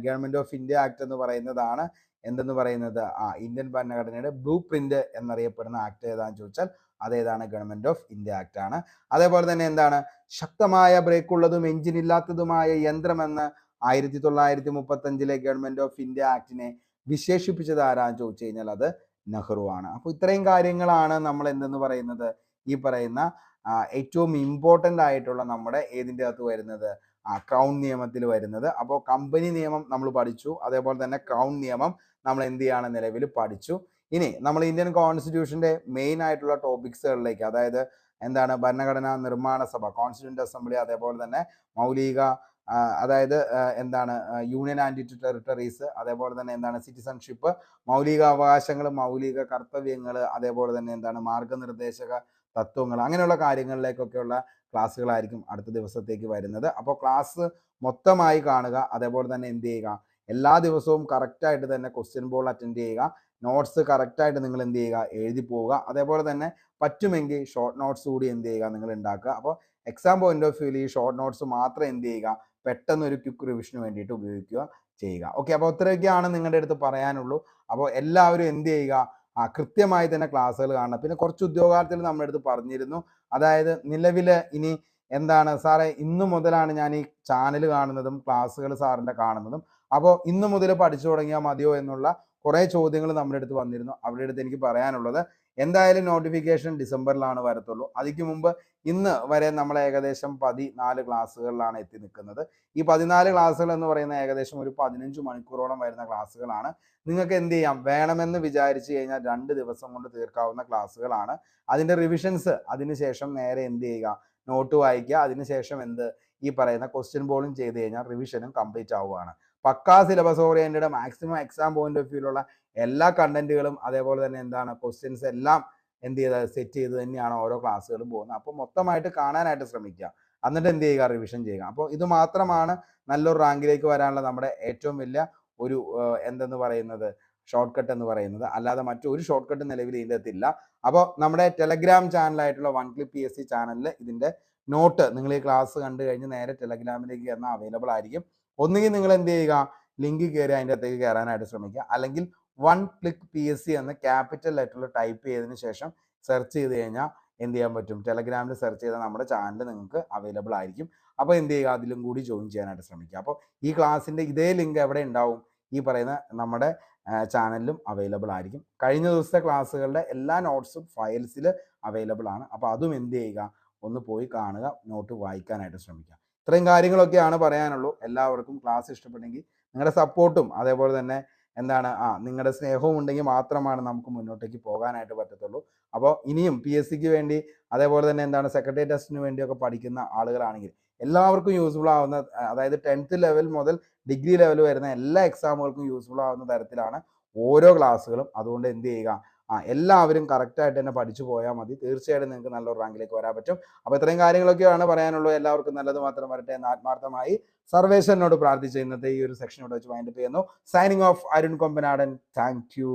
ഗവൺമെന്റ് ഓഫ് ഇന്ത്യ ആക്ട് എന്ന് പറയുന്നതാണ് എന്തെന്ന് പറയുന്നത് ഇന്ത്യൻ ഭരണഘടനയുടെ ബ്ലൂ പ്രിന്റ് എന്നറിയപ്പെടുന്ന ആക്ട് ഏതാണെന്ന് ചോദിച്ചാൽ അതേതാണ് ഗവൺമെന്റ് ഓഫ് ഇന്ത്യ ആക്ട് ആണ്. അതേപോലെ തന്നെ എന്താണ് ശക്തമായ ബ്രേക്ക് ഉള്ളതും എഞ്ചിൻ ഇല്ലാത്തതുമായ യന്ത്രമെന്ന് 1935 ഗവൺമെന്റ് ഓഫ് ഇന്ത്യ ആക്ടിനെ വിശേഷിപ്പിച്ചത് ആരാന്ന് ചോദിച്ചു കഴിഞ്ഞാൽ അത് നെഹ്റു ആണ്. അപ്പോൾ ഇത്രയും കാര്യങ്ങളാണ് നമ്മൾ എന്തെന്ന് പറയുന്നത് ഈ പറയുന്ന ഏറ്റവും ഇമ്പോർട്ടൻ്റ് ആയിട്ടുള്ള നമ്മുടെ ഏതിൻ്റെ അകത്ത് വരുന്നത് ക്രൗൺ നിയമത്തിൽ വരുന്നത്. അപ്പോൾ കമ്പനി നിയമം നമ്മൾ പഠിച്ചു. അതേപോലെ തന്നെ ക്രൗൺ നിയമം നമ്മൾ എന്ത് ചെയ്യാണ് നിലവിൽ പഠിച്ചു. ഇനി നമ്മൾ ഇന്ത്യൻ കോൺസ്റ്റിറ്റ്യൂഷന്റെ മെയിൻ ആയിട്ടുള്ള ടോപ്പിക്സുകളിലേക്ക്, അതായത് എന്താണ് ഭരണഘടനാ നിർമ്മാണ സഭ, കോൺസ്റ്റിറ്റ്യൂന്റ് അസംബ്ലി, അതേപോലെ തന്നെ മൗലിക അതായത് എന്താണ് യൂണിയൻ ആൻഡ് ടെറിട്ടറീസ്, അതേപോലെ തന്നെ എന്താണ് സിറ്റിസൺഷിപ്പ്, മൗലിക അവകാശങ്ങൾ, മൗലിക കർത്തവ്യങ്ങൾ, അതേപോലെ തന്നെ എന്താണ് മാർഗനിർദ്ദേശക തത്വങ്ങൾ, അങ്ങനെയുള്ള കാര്യങ്ങളിലേക്കൊക്കെയുള്ള ക്ലാസ്സുകളായിരിക്കും അടുത്ത ദിവസത്തേക്ക് വരുന്നത്. അപ്പോൾ ക്ലാസ് മൊത്തമായി കാണുക. അതേപോലെ തന്നെ എന്ത് ചെയ്യുക, എല്ലാ ദിവസവും കറക്റ്റായിട്ട് തന്നെ ക്വസ്റ്റ്യൻ ബോൾ അറ്റൻഡ് ചെയ്യുക. നോട്ട്സ് കറക്റ്റായിട്ട് നിങ്ങൾ എന്ത് ചെയ്യുക, എഴുതി പോവുക. അതേപോലെ തന്നെ പറ്റുമെങ്കിൽ ഷോർട്ട് നോട്ട്സ് കൂടി എന്ത് ചെയ്യുക, നിങ്ങൾ ഉണ്ടാക്കുക. അപ്പോൾ എക്സാം പോയിന്റ് ഓഫ് വ്യൂവിൽ ഈ ഷോർട്ട് നോട്ട്സ് മാത്രം എന്ത് ചെയ്യുക, പെട്ടെന്ന് ഒരു ക്വിക്ക് റിവിഷന് വേണ്ടിയിട്ട് ഉപയോഗിക്കുക ചെയ്യുക. ഓക്കെ, അപ്പോൾ ഇത്രയൊക്കെയാണ് നിങ്ങളുടെ അടുത്ത് പറയാനുള്ളൂ. അപ്പോൾ എല്ലാവരും എന്ത് ചെയ്യുക, കൃത്യമായി തന്നെ ക്ലാസ്സുകൾ കാണണം. പിന്നെ കുറച്ച് ഉദ്യോഗാർത്ഥികൾ നമ്മുടെ അടുത്ത് പറഞ്ഞിരുന്നു, അതായത് നിലവിൽ ഇനി എന്താണ് സാറേ ഇന്നു മുതലാണ് ഞാൻ ഈ ചാനൽ കാണുന്നതും ക്ലാസ്സുകൾ സാറിൻ്റെ കാണുന്നതും, അപ്പോൾ ഇന്നു മുതൽ പഠിച്ചു തുടങ്ങിയാൽ മതിയോ എന്നുള്ള കുറേ ചോദ്യങ്ങൾ നമ്മുടെ അടുത്ത് വന്നിരുന്നു. അവരുടെ അടുത്ത് എനിക്ക് പറയാനുള്ളത്, എന്തായാലും നോട്ടിഫിക്കേഷൻ ഡിസംബറിലാണ് വരത്തുള്ളൂ. അതിക്ക് മുമ്പ് ഇന്ന് വരെ നമ്മൾ ഏകദേശം 14 ക്ലാസ്സുകളിലാണ് എത്തി നിൽക്കുന്നത്. ഈ 14 ക്ലാസ്സുകൾ എന്ന് പറയുന്ന ഏകദേശം ഒരു 15 മണിക്കൂറോളം വരുന്ന ക്ലാസ്സുകളാണ്. നിങ്ങൾക്ക് എന്ത് ചെയ്യാം, വേണമെന്ന് വിചാരിച്ചു കഴിഞ്ഞാൽ 2 ദിവസം കൊണ്ട് തീർക്കാവുന്ന ക്ലാസ്സുകളാണ്. അതിൻ്റെ റിവിഷൻസ് അതിനുശേഷം നേരെ എന്ത് ചെയ്യുക, നോട്ട് വായിക്കുക. അതിനുശേഷം ഈ പറയുന്ന ക്വസ്റ്റ്യൻ ബോളും ചെയ്ത് കഴിഞ്ഞാൽ റിവിഷനും കംപ്ലീറ്റ് ആവുകയാണ്. പക്കാ syllabus oriented, maximum exam point of വ്യൂയിലുള്ള എല്ലാ കണ്ടന്റുകളും അതേപോലെ തന്നെ എന്താണ് ക്വസ്റ്റ്യൻസ് എല്ലാം എന്ത് ചെയ്ത് സെറ്റ് ചെയ്ത് തന്നെയാണ് ഓരോ ക്ലാസ്സുകളും പോകുന്നത്. അപ്പോൾ മൊത്തമായിട്ട് കാണാനായിട്ട് ശ്രമിക്കുക, എന്നിട്ട് എന്ത് ചെയ്യുക, റിവിഷൻ ചെയ്യുക. അപ്പോൾ ഇത് മാത്രമാണ് നല്ലൊരു റാങ്കിലേക്ക് വരാനുള്ള നമ്മുടെ ഏറ്റവും വലിയ ഒരു എന്തെന്ന് പറയുന്നത് ഷോർട്ട് കട്ട് എന്ന് പറയുന്നത്. അല്ലാതെ മറ്റൊരു ഷോർട്ട് കട്ട് നിലവിൽ ഇതിൻ്റെ അകത്തില്ല. അപ്പോൾ നമ്മുടെ ടെലഗ്രാം ചാനലായിട്ടുള്ള വൺ ക്ലിക്ക് PSC ചാനലിൽ ഇതിൻ്റെ നോട്ട് നിങ്ങൾ ഈ ക്ലാസ് കണ്ടു കഴിഞ്ഞ് നേരെ ടെലഗ്രാമിലേക്ക് കയറുന്ന അവൈലബിൾ ആയിരിക്കും. ഒന്നുകിൽ നിങ്ങൾ എന്ത് ചെയ്യുക, ലിങ്ക് കയറി അതിൻ്റെ അകത്തേക്ക് കയറാനായിട്ട് ശ്രമിക്കുക, അല്ലെങ്കിൽ വൺ ക്ലിക്ക് PSC എന്ന് ക്യാപിറ്റൽ ലെറ്ററിൽ ടൈപ്പ് ചെയ്തതിന് ശേഷം സെർച്ച് ചെയ്ത് കഴിഞ്ഞാൽ എന്ത് ചെയ്യാൻ പറ്റും, ടെലഗ്രാമിൽ സെർച്ച് ചെയ്താൽ നമ്മുടെ ചാനൽ നിങ്ങൾക്ക് അവൈലബിൾ ആയിരിക്കും. അപ്പോൾ എന്ത് ചെയ്യുക, അതിലും കൂടി ജോയിൻ ചെയ്യാനായിട്ട് ശ്രമിക്കുക. അപ്പോൾ ഈ ക്ലാസ്സിൻ്റെ ഇതേ ലിങ്ക് എവിടെ ഉണ്ടാവും, ഈ പറയുന്ന നമ്മുടെ ചാനലിലും അവൈലബിൾ ആയിരിക്കും. കഴിഞ്ഞ ദിവസത്തെ ക്ലാസ്സുകളുടെ എല്ലാ നോട്ട്സും ഫയൽസിൽ അവൈലബിൾ ആണ്. അപ്പോൾ അതും എന്ത് ചെയ്യുക, ഒന്ന് പോയി കാണുക, നോട്ട് വായിക്കാനായിട്ട് ശ്രമിക്കുക. ഇത്രയും കാര്യങ്ങളൊക്കെയാണ് പറയാനുള്ളൂ. എല്ലാവർക്കും ക്ലാസ് ഇഷ്ടപ്പെട്ടെങ്കിൽ നിങ്ങളുടെ സപ്പോർട്ടും അതേപോലെ തന്നെ എന്താണ് നിങ്ങളുടെ സ്നേഹവും ഉണ്ടെങ്കിൽ മാത്രമാണ് നമുക്ക് മുന്നോട്ടേക്ക് പോകാനായിട്ട് പറ്റത്തുള്ളൂ. അപ്പോൾ ഇനിയും PSCക്ക് വേണ്ടി അതേപോലെ തന്നെ എന്താണ് സെക്രട്ടറി ടെസ്റ്റിന് വേണ്ടിയൊക്കെ പഠിക്കുന്ന ആളുകളാണെങ്കിൽ എല്ലാവർക്കും യൂസ്ഫുൾ ആവുന്ന, അതായത് 10th ലെവൽ മുതൽ ഡിഗ്രി ലെവൽ വരുന്ന എല്ലാ എക്സാമുകൾക്കും യൂസ്ഫുൾ ആവുന്ന തരത്തിലാണ് ഓരോ ക്ലാസ്സുകളും. അതുകൊണ്ട് എന്ത് ചെയ്യുക, എല്ലാവരും കറക്റ്റായിട്ട് തന്നെ പഠിച്ചു പോയാൽ മതി. തീർച്ചയായിട്ടും നിങ്ങൾക്ക് നല്ലൊരു റാങ്കിലേക്ക് വരാൻ പറ്റും. അപ്പോൾ ഇത്രയും കാര്യങ്ങളൊക്കെയാണ് പറയാനുള്ളൂ. എല്ലാവർക്കും നല്ലത് മാത്രം വരട്ടെ എന്ന് ആത്മാർത്ഥമായി സർവേശ്വരനോട് പ്രാർത്ഥിച്ച് ഇന്നത്തെ ഈ ഒരു സെക്ഷൻ ഇവിടെ വെച്ച് വൈൻഡപ്പ് ചെയ്യുന്നു. Signing off, Arun Kombanadan. Thank you.